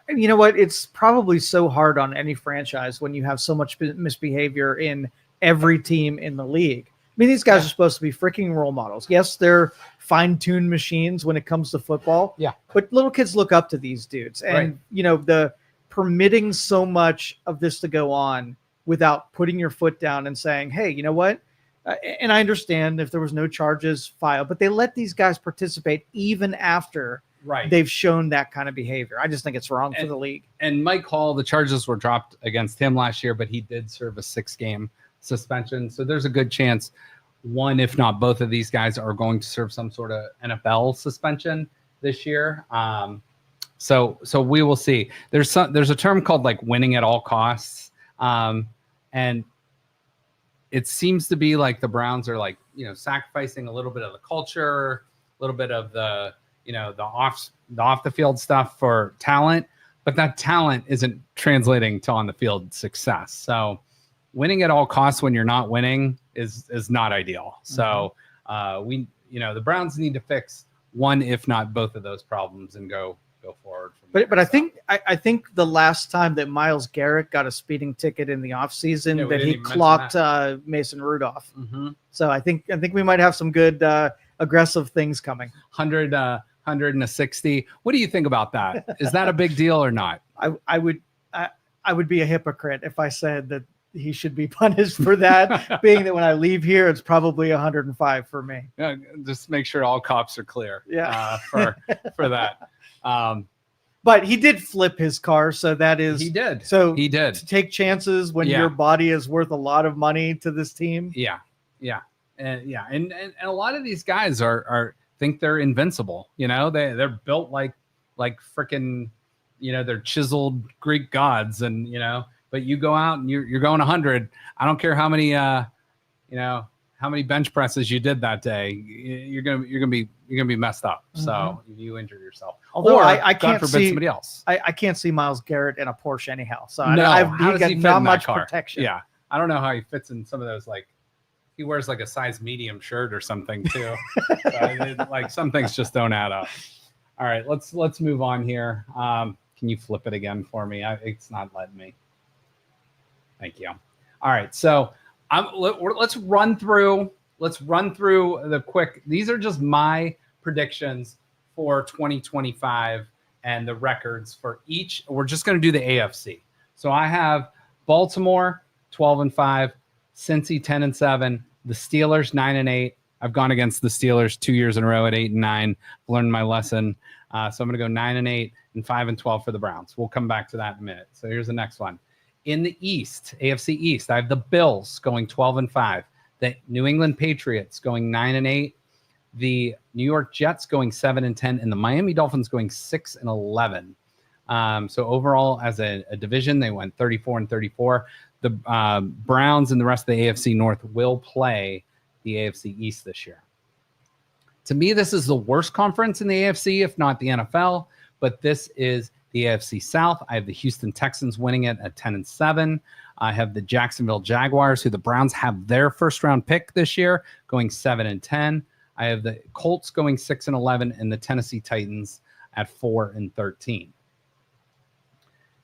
You know what? It's probably so hard on any franchise when you have so much misbehavior in every team in the league. I mean, these guys are supposed to be freaking role models. Yes, they're fine-tuned machines when it comes to football. Yeah. But little kids look up to these dudes. And, the permitting so much of this to go on without putting your foot down and saying, hey, you know what? And I understand if there was no charges filed, but they let these guys participate even after they've shown that kind of behavior. I just think it's wrong for the league. And Mike Hall, the charges were dropped against him last year, but he did serve a 6-game suspension. So there's a good chance one, if not both of these guys are going to serve some sort of NFL suspension this year. So we will see. There's a term called like winning at all costs. And it seems to be like the Browns are like, sacrificing a little bit of the culture, a little bit of the off the field stuff for talent, but that talent isn't translating to on the field success. So winning at all costs when you're not winning is not ideal. So the Browns need to fix one, if not both of those problems, and go forward. But I think the last time that Myles Garrett got a speeding ticket in the offseason that he clocked Mason Rudolph. Mm-hmm. So I think we might have some good aggressive things coming. 100 and a 60. What do you think about that? Is that a big deal or not? I would be a hypocrite if I said that he should be punished for that, being that when I leave here, it's probably 105 for me. Yeah, just make sure all cops are clear. Yeah. For that. But he did flip his car, so that is He did. So he did. to take chances when your body is worth a lot of money to this team. Yeah, and a lot of these guys are think they're invincible. You know, they're built like freaking, you know, they're chiseled Greek gods, and you know. But you go out and you're going 100. I don't care how many how many bench presses you did that day. You're gonna be messed up. Mm-hmm. So you injured yourself. Although or I can't God forbid see somebody else. I can't see Myles Garrett in a Porsche anyhow. So no, I've got not much car? protection. Yeah, I don't know how he fits in some of those. Like he wears like a size medium shirt or something too. Like some things just don't add up. All right, let's move on here. Can you flip it again for me? It's not letting me. Thank you. All right, so let's run through the quick. These are just my predictions for 2025 and the records for each. We're just going to do the AFC. So I have Baltimore 12-5, Cincy 10-7, the Steelers 9-8. I've gone against the Steelers 2 years in a row at 8-9. Learned my lesson. So I'm going to go 9-8 and 5-12 for the Browns. We'll come back to that in a minute. So here's the next one. In the East, AFC East, I have the Bills going 12-5, the New England Patriots going 9-8, the New York Jets going 7-10, and the Miami Dolphins going 6-11. So overall, as a division, they went 34-34. The Browns and the rest of the AFC North will play the AFC East this year. To me, this is the worst conference in the AFC, if not the NFL, but this is the AFC South. I have the Houston Texans winning it at 10-7. I have the Jacksonville Jaguars, who the Browns have their first round pick this year, going 7-10. I have the Colts going 6-11 and the Tennessee Titans at 4-13.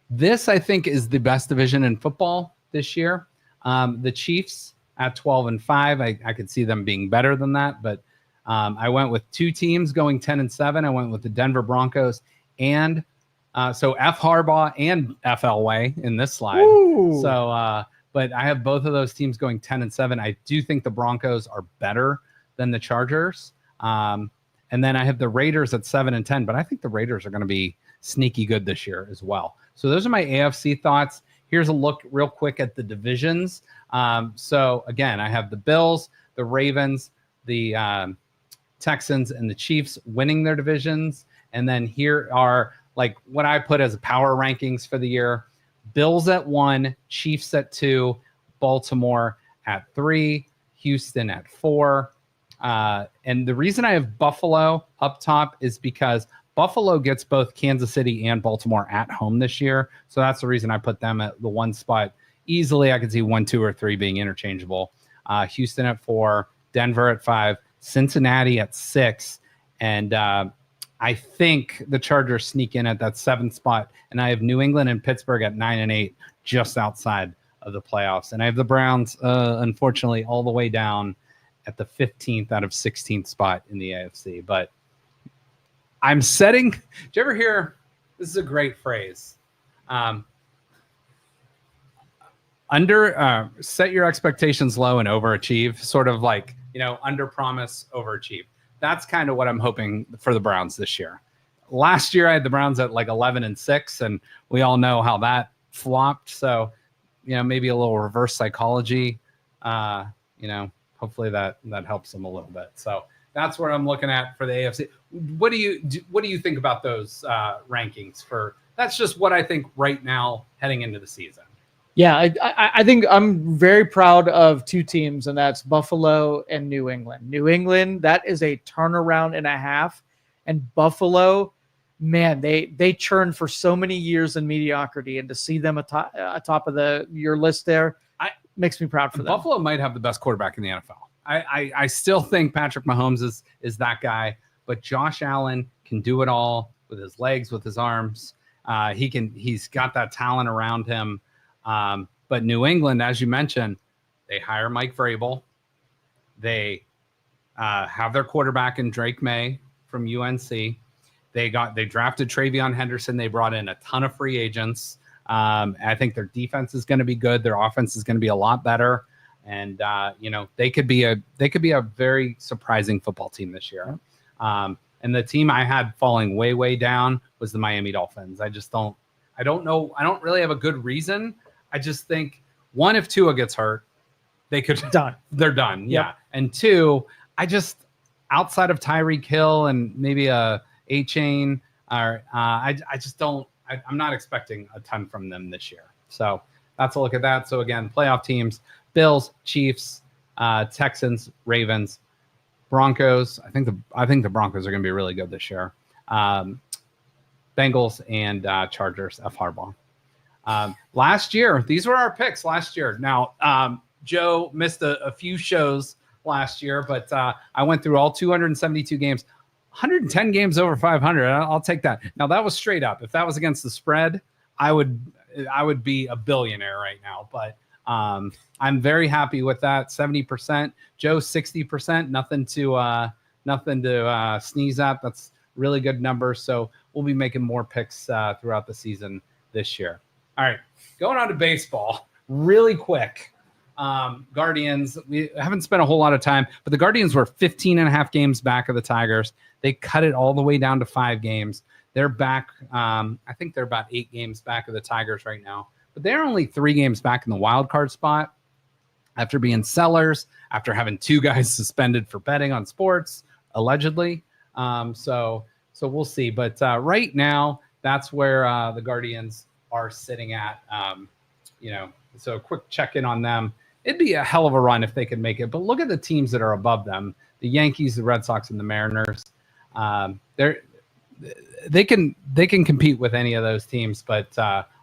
This, I think, is the best division in football this year. The Chiefs at 12-5. I could see them being better than that, but I went with two teams going 10-7. I went with the Denver Broncos and so F Harbaugh and F Elway in this slide. Ooh. So, but I have both of those teams going 10-7. I do think the Broncos are better than the Chargers. And then I have the Raiders at 7-10, but I think the Raiders are going to be sneaky good this year as well. So those are my AFC thoughts. Here's a look real quick at the divisions. So again, I have the Bills, the Ravens, the Texans, and the Chiefs winning their divisions. And then here are like what I put as power rankings for the year. Bills at 1, Chiefs at 2, Baltimore at 3, Houston at 4. And the reason I have Buffalo up top is because Buffalo gets both Kansas City and Baltimore at home this year. So that's the reason I put them at the 1 spot. Easily, I could see 1, 2, or 3 being interchangeable. Houston at 4, Denver at 5, Cincinnati at 6, and I think the Chargers sneak in at that 7th spot, and I have New England and Pittsburgh at 9 and 8, just outside of the playoffs. And I have the Browns, unfortunately, all the way down at the 15th out of 16th spot in the AFC. But I'm setting. Did you ever hear? This is a great phrase. Set your expectations low and overachieve. Sort of like, under promise, overachieve. That's kind of what I'm hoping for the Browns this year. Last year, I had the Browns at like 11-6, and we all know how that flopped. So, maybe a little reverse psychology. Hopefully that helps them a little bit. So that's what I'm looking at for the AFC. What do you think about those rankings? That's just what I think right now heading into the season. Yeah, I think I'm very proud of two teams, and that's Buffalo and New England. New England, that is a turnaround and a half. And Buffalo, man, they churned for so many years in mediocrity, and to see them atop of your list there makes me proud for them. Buffalo might have the best quarterback in the NFL. I still think Patrick Mahomes is that guy, but Josh Allen can do it all with his legs, with his arms. He's got that talent around him. But New England, as you mentioned, they hire Mike Vrabel. They have their quarterback in Drake May from UNC. They drafted Travion Henderson. They brought in a ton of free agents. I think their defense is going to be good. Their offense is going to be a lot better. And, they could be a very surprising football team this year. And the team I had falling way, way down was the Miami Dolphins. I don't know. I don't really have a good reason. I just think, one, if Tua gets hurt, they're done. Yeah. And two, outside of Tyreek Hill and maybe a chain, I just don't. I'm not expecting a ton from them this year. So that's a look at that. So again, playoff teams: Bills, Chiefs, Texans, Ravens, Broncos. I think the Broncos are going to be really good this year. Bengals and Chargers. F. Harbaugh. Last year, these were our picks. Last year. Now, Joe missed a few shows last year, but I went through all 272 games. 110 games over 500. I'll take that. Now, that was straight up. If that was against the spread, I would be a billionaire right now. But I'm very happy with that. 70%. Joe, 60%. Nothing to sneeze at. That's really good numbers. So we'll be making more picks throughout the season this year. All right, going on to baseball really quick. Guardians, we haven't spent a whole lot of time, but the Guardians were 15 and a half games back of the Tigers. They cut it all the way down to 5 games. They're back. I think they're about 8 games back of the Tigers right now, but they're only 3 games back in the wild card spot after being sellers, after having 2 guys suspended for betting on sports, allegedly. So we'll see. But right now, that's where the Guardians are sitting at. So a quick check-in on them. It'd be a hell of a run if they could make it. But look at the teams that are above them: the Yankees, the Red Sox, and the Mariners. They can compete with any of those teams, but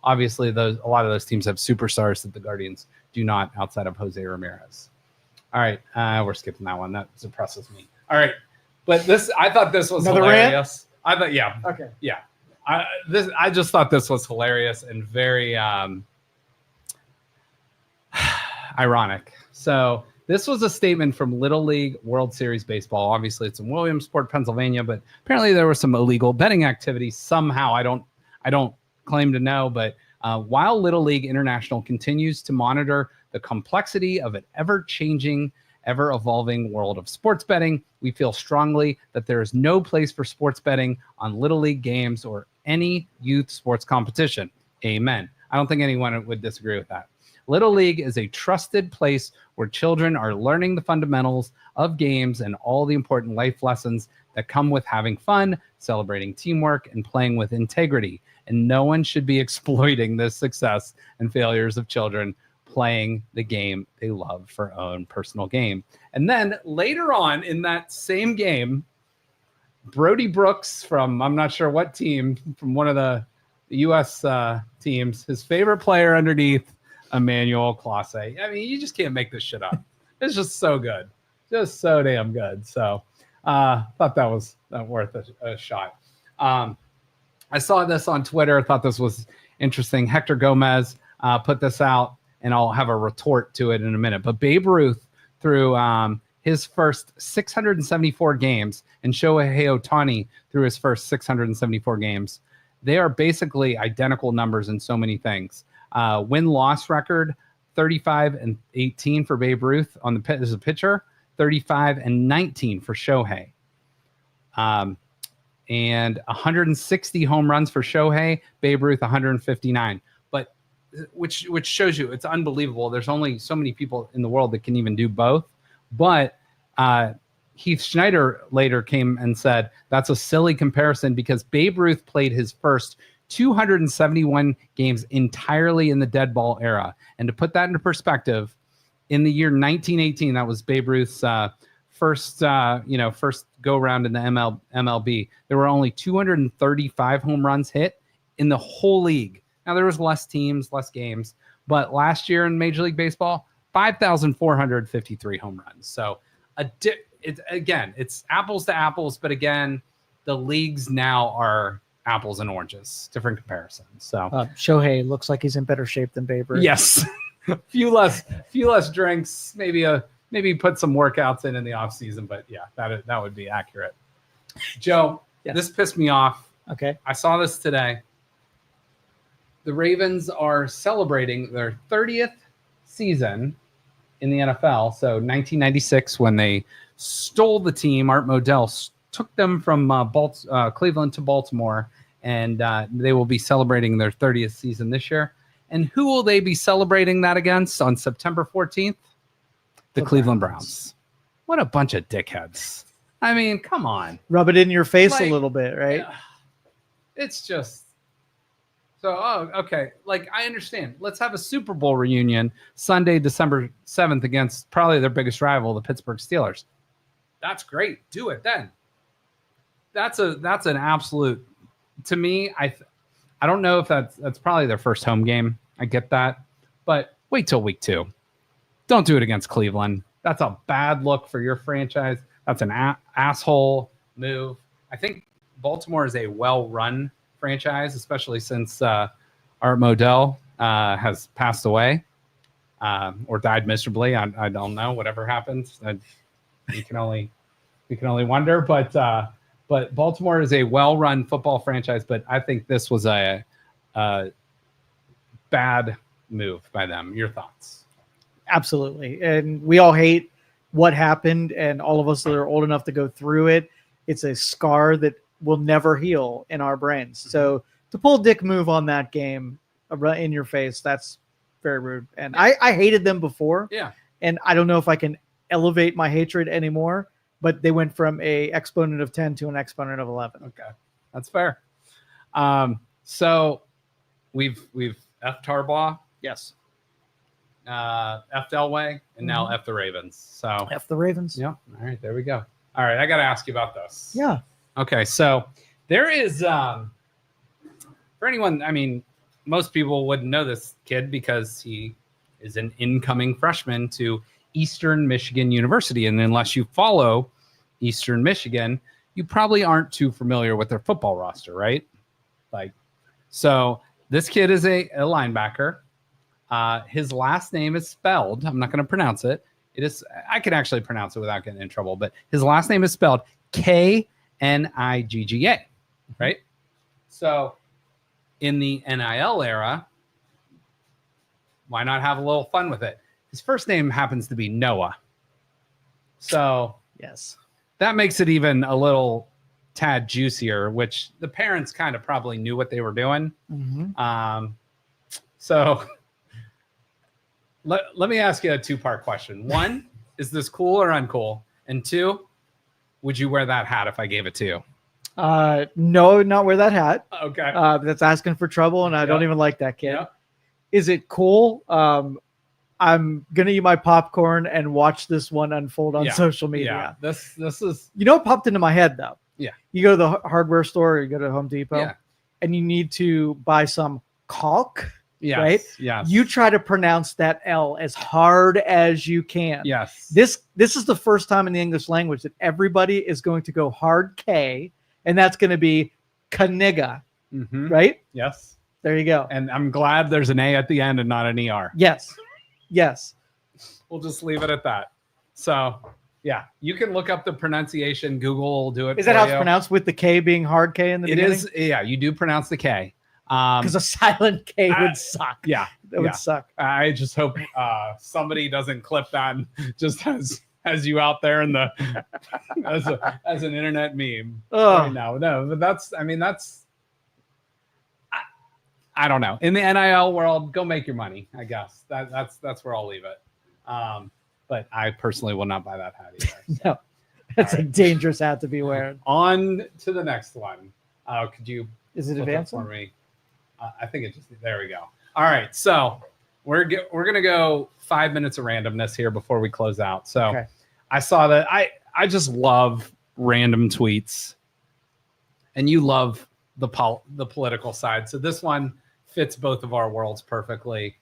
obviously a lot of those teams have superstars that the Guardians do not, outside of Jose Ramirez. All right, we're skipping that one. That suppresses me. All right, but I thought this was another hilarious. Rant? Yeah. Okay. Yeah. I just thought this was hilarious and very ironic. So this was a statement from Little League World Series Baseball. Obviously, it's in Williamsport, Pennsylvania, but apparently there was some illegal betting activity somehow. I don't claim to know, but while Little League International continues to monitor the complexity of an ever-changing, ever-evolving world of sports betting, we feel strongly that there is no place for sports betting on Little League games or any youth sports competition. Amen. I don't think anyone would disagree with that. Little League is a trusted place where children are learning the fundamentals of games and all the important life lessons that come with having fun, celebrating teamwork, and playing with integrity. And no one should be exploiting the success and failures of children playing the game they love for own personal gain. And then later on in that same game, Brody Brooks from I'm not sure what team, from one of the U.S. teams, his favorite player underneath, Emmanuel Clase. I mean, you just can't make this shit up. It's just so good. Just so damn good. So thought that was worth a shot. I saw this on Twitter. Thought this was interesting. Hector Gomez put this out, and I'll have a retort to it in a minute. But Babe Ruth, through his first 674 games, and Shohei Ohtani through his first 674 games, they are basically identical numbers in so many things. Win-loss record, 35-18 for Babe Ruth on the pit as a pitcher, 35-19 for Shohei. And 160 home runs for Shohei, Babe Ruth 159. But which shows you it's unbelievable. There's only so many people in the world that can even do both. But Heath Schneider later came and said that's a silly comparison because Babe Ruth played his first 271 games entirely in the dead ball era. And to put that into perspective, in the year 1918, that was Babe Ruth's first go round in the MLB. There were only 235 home runs hit in the whole league. Now there was less teams, less games, but last year in Major League Baseball, 5,453 home runs. So it's apples to apples, but again, the leagues now are apples and oranges, different comparisons. So Shohei looks like he's in better shape than Babe Ruth. Yes, few less drinks, maybe put some workouts in the off season, but yeah, that would be accurate. Joe, Yes. This pissed me off. Okay. I saw this today. the Ravens are celebrating their 30th season in the NFL. So 1996, when they stole the team, Art Modell took them from Cleveland to Baltimore, and they will be celebrating their 30th season this year. And who will they be celebrating that against on September 14th? The Cleveland Browns. What a bunch of dickheads. I mean, come on. Rub it in your face a little bit, right? It's just... So, okay. Like, I understand. Let's have a Super Bowl reunion Sunday, December 7th against probably their biggest rival, the Pittsburgh Steelers. That's great. Do it then. That's an absolute... To me, I don't know if that's probably their first home game. I get that. But wait till week 2. Don't do it against Cleveland. That's a bad look for your franchise. That's an asshole move. I think Baltimore is a well-run franchise, especially since Art Modell has passed away or died miserably. I don't know. Whatever happens, we can only wonder. But Baltimore is a well-run football franchise. But I think this was a bad move by them. Your thoughts? Absolutely. And we all hate what happened, and all of us that are old enough to go through it, it's a scar that will never heal in our brains. So to pull a dick move on that game in your face, that's very rude. And I hated them before. Yeah. And I don't know if I can elevate my hatred anymore, but they went from a exponent of 10 to an exponent of 11. Okay. That's fair. So we've F Harbaugh. Yes. F Elway, and now F the Ravens. So F the Ravens. Yeah. All right, there we go. All right, I got to ask you about this. Yeah. Okay, so there is for anyone, I mean, most people wouldn't know this kid because he is an incoming freshman to Eastern Michigan University, and unless you follow Eastern Michigan, you probably aren't too familiar with their football roster, right? Like, so this kid is a linebacker. His last name is spelled, I'm not going to pronounce it. I can actually pronounce it without getting in trouble, but his last name is spelled Knigga, right? So in the NIL era, why not have a little fun with it? His first name happens to be Noah. So yes, that makes it even a little tad juicier, which the parents kind of probably knew what they were doing. So let me ask you a 2-part question. 1, is this cool or uncool? And 2, would you wear that hat if I gave it to you? No, not wear that hat. Okay. That's asking for trouble, and I don't even like that kid. Yep. Is it cool? I'm gonna eat my popcorn and watch this one unfold on social media. Yeah. This is. You know what popped into my head though? Yeah. You go to the hardware store, or you go to Home Depot, Yeah. and you need to buy some caulk. Yes, right? Yes. You try to pronounce that L as hard as you can. Yes. This is the first time in the English language that everybody is going to go hard K, and that's going to be Knigga, right? Yes. There you go. And I'm glad there's an A at the end and not an ER. Yes. Yes. We'll just leave it at that. So, yeah, you can look up the pronunciation. Google will do it. Is that how it's pronounced, with the K being hard K in the beginning? It is. Yeah, you do pronounce the K. Because a silent K would suck. Yeah. It would suck. I just hope somebody doesn't clip that and just has you out there in the as an internet meme right now. No, but that's I don't know. In the NIL world, go make your money, I guess. That's where I'll leave it. But I personally will not buy that hat either. So. No. That's a dangerous hat to be wearing. On to the next one. Could you Is it advancing for me? I think it just there we go. All right, so we're gonna go 5 minutes of randomness here before we close out. So okay. I saw that I just love random tweets, and you love the political side. So this one fits both of our worlds perfectly.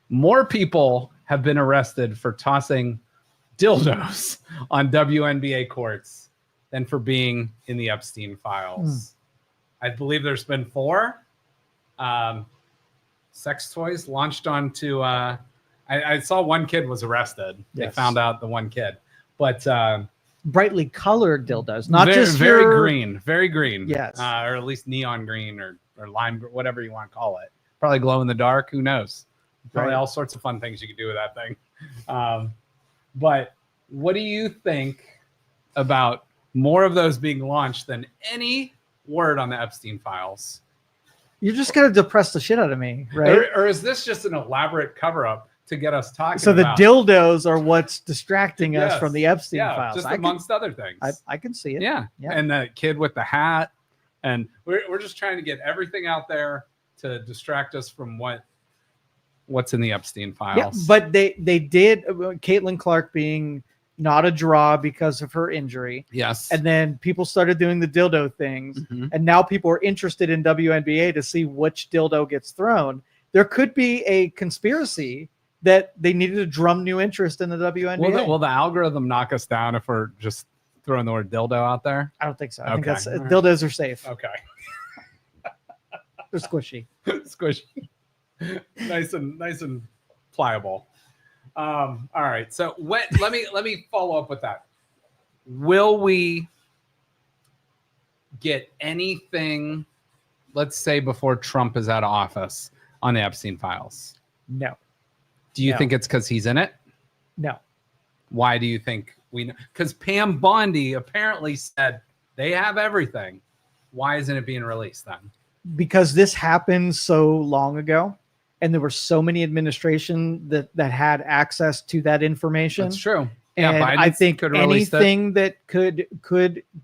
More people have been arrested for tossing dildos on WNBA courts than for being in the Epstein files. I believe there's been 4 sex toys launched onto. I saw one kid was arrested. Yes. They found out the one kid, but brightly colored dildos, not very, just very green. Yes, or at least neon green or or lime, whatever you want to call it. Probably glow in the dark. Who knows? Probably all sorts of fun things you can do with that thing. But what do you think about more of those being launched than any word on the Epstein files? You're just going to depress the shit out of me, right? Or is this just an elaborate cover-up to get us talking So about? the dildos are what's distracting us from the Epstein files. Just amongst other things. I can see it. Yeah. And the kid with the hat. And we're just trying to get everything out there to distract us from what's in the Epstein files. Yeah, but they did, Caitlin Clark being not a draw because of her injury. Yes. And then people started doing the dildo things. Mm-hmm. And now people are interested in WNBA to see which dildo gets thrown. There could be a conspiracy that they needed to drum new interest in the WNBA. Will the algorithm knock us down if we're just throwing the word dildo out there? I don't think so. I think that's dildos are safe. Okay. They're squishy. Squishy. nice and pliable. All right. So let me follow up with that. Will we get anything, let's say, before Trump is out of office on the Epstein files? No. Do you think it's because he's in it? No. Why do you think we know? Because Pam Bondi apparently said they have everything. Why isn't it being released then? Because this happened so long ago, and there were so many administration that had access to that information. That's true. And I think anything that could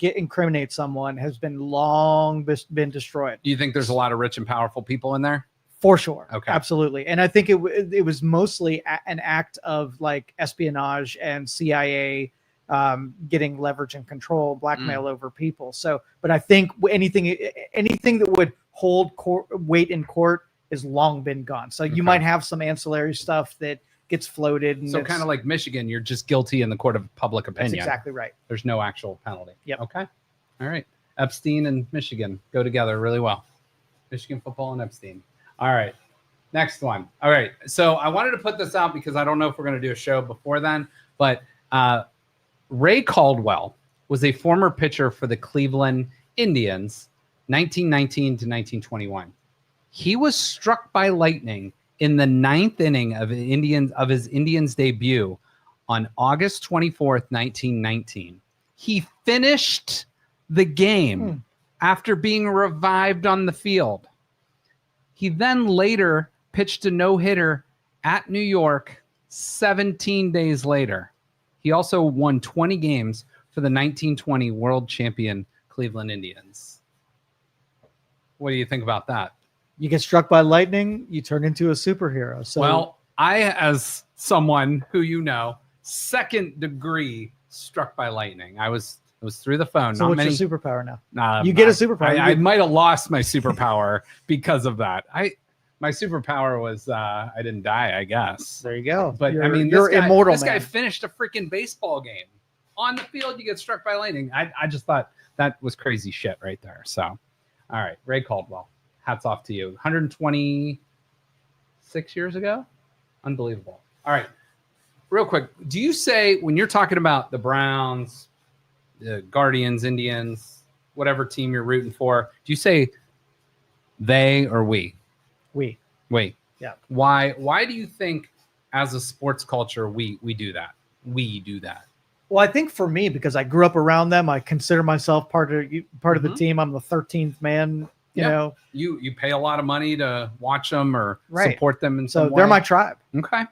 incriminate someone has been long been destroyed. Do you think there's a lot of rich and powerful people in there? For sure. Okay. Absolutely. And I think it was mostly an act of like espionage and CIA getting leverage and control, blackmail over people. So, but I think anything that would hold weight in court has long been gone. So you might have some ancillary stuff that gets floated. And so kind of like Michigan, you're just guilty in the court of public opinion. That's exactly right. There's no actual penalty. Yep. Okay. All right. Epstein and Michigan go together really well. Michigan football and Epstein. All right. Next one. All right. So I wanted to put this out because I don't know if we're going to do a show before then, but Ray Caldwell was a former pitcher for the Cleveland Indians, 1919 to 1921. He was struck by lightning in the ninth inning of his Indians debut on August 24th, 1919. He finished the game after being revived on the field. He then later pitched a no-hitter at New York 17 days later. He also won 20 games for the 1920 world champion Cleveland Indians. What do you think about that? You get struck by lightning, you turn into a superhero. So, well, I, as someone who second degree struck by lightning. It was through the phone. So what's your superpower now? You get a superpower. I might have lost my superpower because of that. My superpower was I didn't die, I guess. There you go. But you're immortal. This guy finished a freaking baseball game on the field. You get struck by lightning. I just thought that was crazy shit right there. So, all right, Ray Caldwell. Hats off to you. 126 years ago? Unbelievable. All right. Real quick. Do you say, when you're talking about the Browns, the Guardians, Indians, whatever team you're rooting for, do you say they or we? We. Yeah. Why do you think as a sports culture we do that? We do that. Well, I think for me, because I grew up around them, I consider myself part of the team. I'm the 13th man. You know, you pay a lot of money to watch them or support them in some way. They're my tribe. Okay,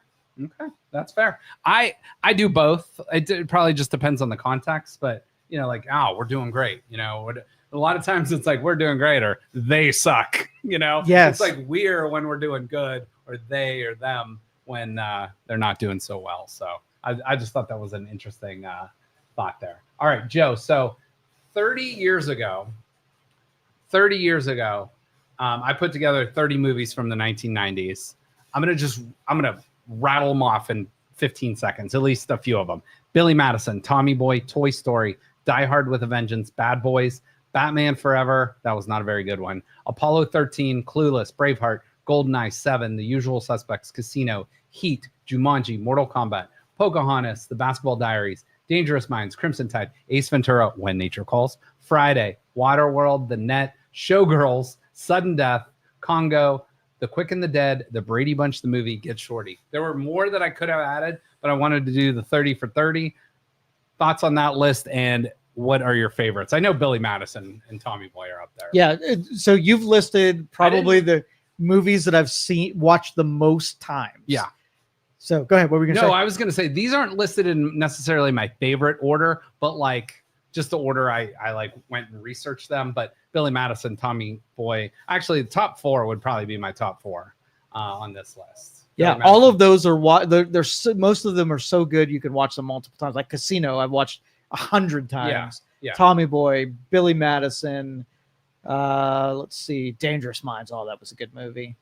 that's fair. I do both. It probably just depends on the context, but we're doing great. A lot of times it's like we're doing great or they suck. Yes. It's like we're when we're doing good or they or them when they're not doing so well. So I just thought that was an interesting thought there. All right, Joe. So 30 years ago, I put together 30 movies from the 1990s. I'm going to rattle them off in 15 seconds, at least a few of them. Billy Madison, Tommy Boy, Toy Story, Die Hard with a Vengeance, Bad Boys, Batman Forever. That was not a very good one. Apollo 13, Clueless, Braveheart, GoldenEye, 7, The Usual Suspects, Casino, Heat, Jumanji, Mortal Kombat, Pocahontas, The Basketball Diaries, Dangerous Minds, Crimson Tide, Ace Ventura, When Nature Calls, Friday, Waterworld, The Net, Showgirls, Sudden Death, Congo, The Quick and the Dead, The Brady Bunch, the movie, Get Shorty. There were more that I could have added, but I wanted to do the 30 for 30. Thoughts on that list, and what are your favorites? I know Billy Madison and Tommy Boy are up there. Yeah, so you've listed probably the movies that I've watched the most times. Yeah. So go ahead. What were we going to say? No, I was going to say these aren't listed in necessarily my favorite order, but like just the order I like went and researched them. But Billy Madison, Tommy Boy, actually the top 4 would probably be my top 4 on this list. Yeah, all of those are most of them are so good you can watch them multiple times. Like Casino, I've watched 100 times. Yeah. Tommy Boy, Billy Madison. Let's see, Dangerous Minds. Oh, that was a good movie.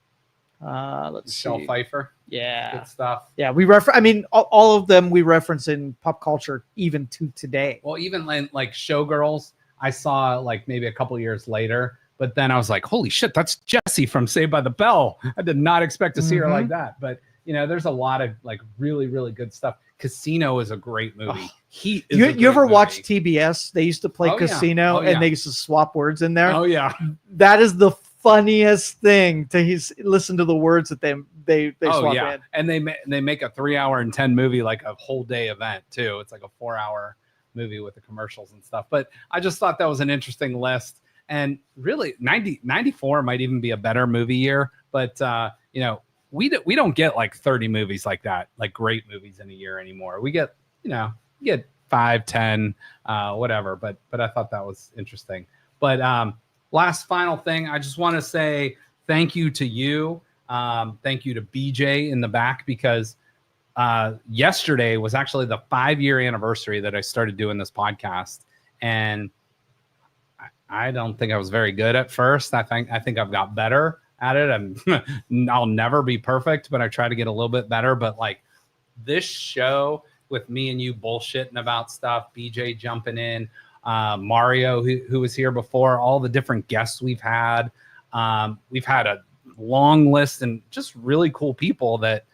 Let's see. Michelle Pfeiffer. Yeah. Good stuff. Yeah, I mean, all of them we reference in pop culture even to today. Well, even like Showgirls, I saw like maybe a couple years later, but then I was like, holy shit, that's Jessie from Saved by the Bell. I did not expect to see her like that. But, you know, there's a lot of like really, really good stuff. Casino is a great movie. Oh. Heat. You ever watch TBS? They used to play Casino yeah. and they used to swap words in there. Oh, yeah. That is the funniest thing to listen to the words that they swap in. And they make a 3-hour and 10 movie like a whole day event too. It's like a 4-hour movie with the commercials and stuff. But I just thought that was an interesting list. And really 94 might even be a better movie year. But you know, we don't get like 30 movies like that, like great movies in a year anymore. We get, you know, 5, 10, whatever. But I thought that was interesting. But last final thing, I just want to say thank you to you. Thank you to BJ in the back, because yesterday was actually the 5-year anniversary that I started doing this podcast. And I don't think I was very good at first. I think I've got better at it. I'll never be perfect, but I try to get a little bit better. But like this show with me and you bullshitting about stuff, BJ jumping in, Mario, who was here before, all the different guests we've had. We've had a long list and just really cool people that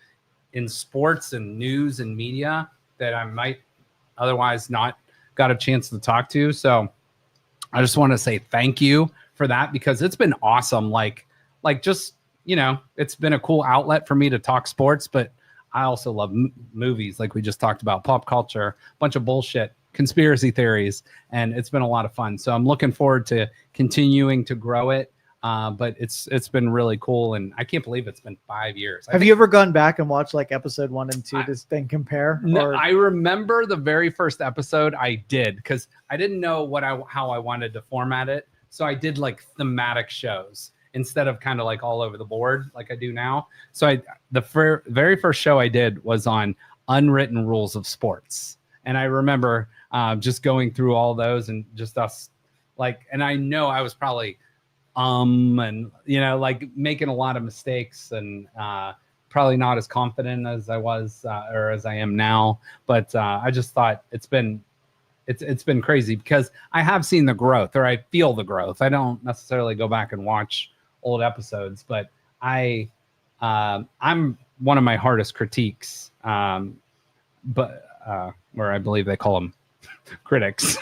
in sports and news and media that I might otherwise not got a chance to talk to. So I just want to say thank you for that, because it's been awesome. Like just, you know, it's been a cool outlet for me to talk sports, but I also love movies. Like we just talked about, pop culture, bunch of bullshit, conspiracy theories, and it's been a lot of fun. So I'm looking forward to continuing to grow it. But it's been really cool, and I can't believe it's been 5 years. Have you ever gone back and watched like episode 1 and 2 to then compare? No, I remember the very first episode I did, because I didn't know how I wanted to format it. So I did like thematic shows instead of kind of like all over the board like I do now. So the very first show I did was on unwritten rules of sports. And I remember just going through all those and just us like, and I know I was probably and you know, like making a lot of mistakes and probably not as confident as I was or as I am now. But I just thought it's been crazy, because I have seen the growth, or I feel the growth. I don't necessarily go back and watch old episodes, but I'm one of my hardest critiques, but where I believe they call them critics.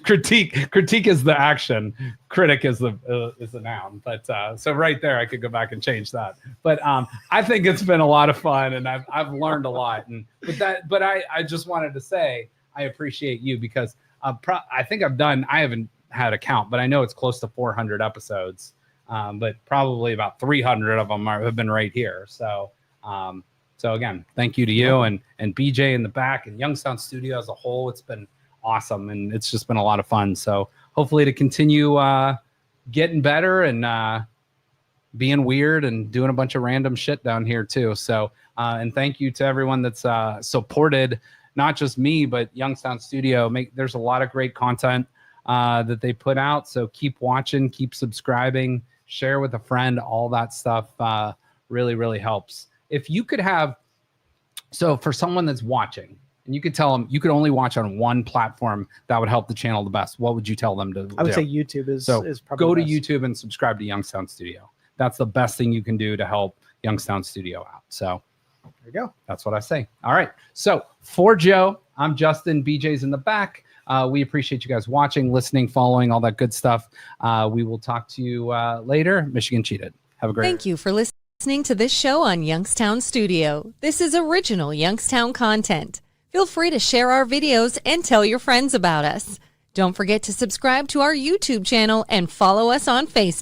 critique is the action, critic is the noun. But so right there I could go back and change that. But I think it's been a lot of fun, and I've learned a lot. And but I just wanted to say I appreciate you, because I think I haven't had a count, but I know it's close to 400 episodes. But probably about 300 of them have been right here. So again, thank you to you and BJ in the back and Youngstown Studio as a whole. It's been awesome, and it's just been a lot of fun. So hopefully to continue getting better and being weird and doing a bunch of random shit down here too. So and thank you to everyone that's supported not just me but Youngstown Studio. There's a lot of great content that they put out. So keep watching, keep subscribing, share with a friend. All that stuff really, really helps. If you could have, so for someone that's watching, and you could tell them you could only watch on one platform that would help the channel the best, what would you tell them to do? I would say YouTube is probably go to best. YouTube and subscribe to Youngstown Studio. That's the best thing you can do to help Youngstown Studio out. So there you go. That's what I say. All right. So for Joe, I'm Justin. BJ's in the back. We appreciate you guys watching, listening, following, all that good stuff. We will talk to you later. Michigan cheated. Have a great Thank you for listening to this show on Youngstown Studio. This is original Youngstown content. Feel free to share our videos and tell your friends about us. Don't forget to subscribe to our YouTube channel and follow us on Facebook.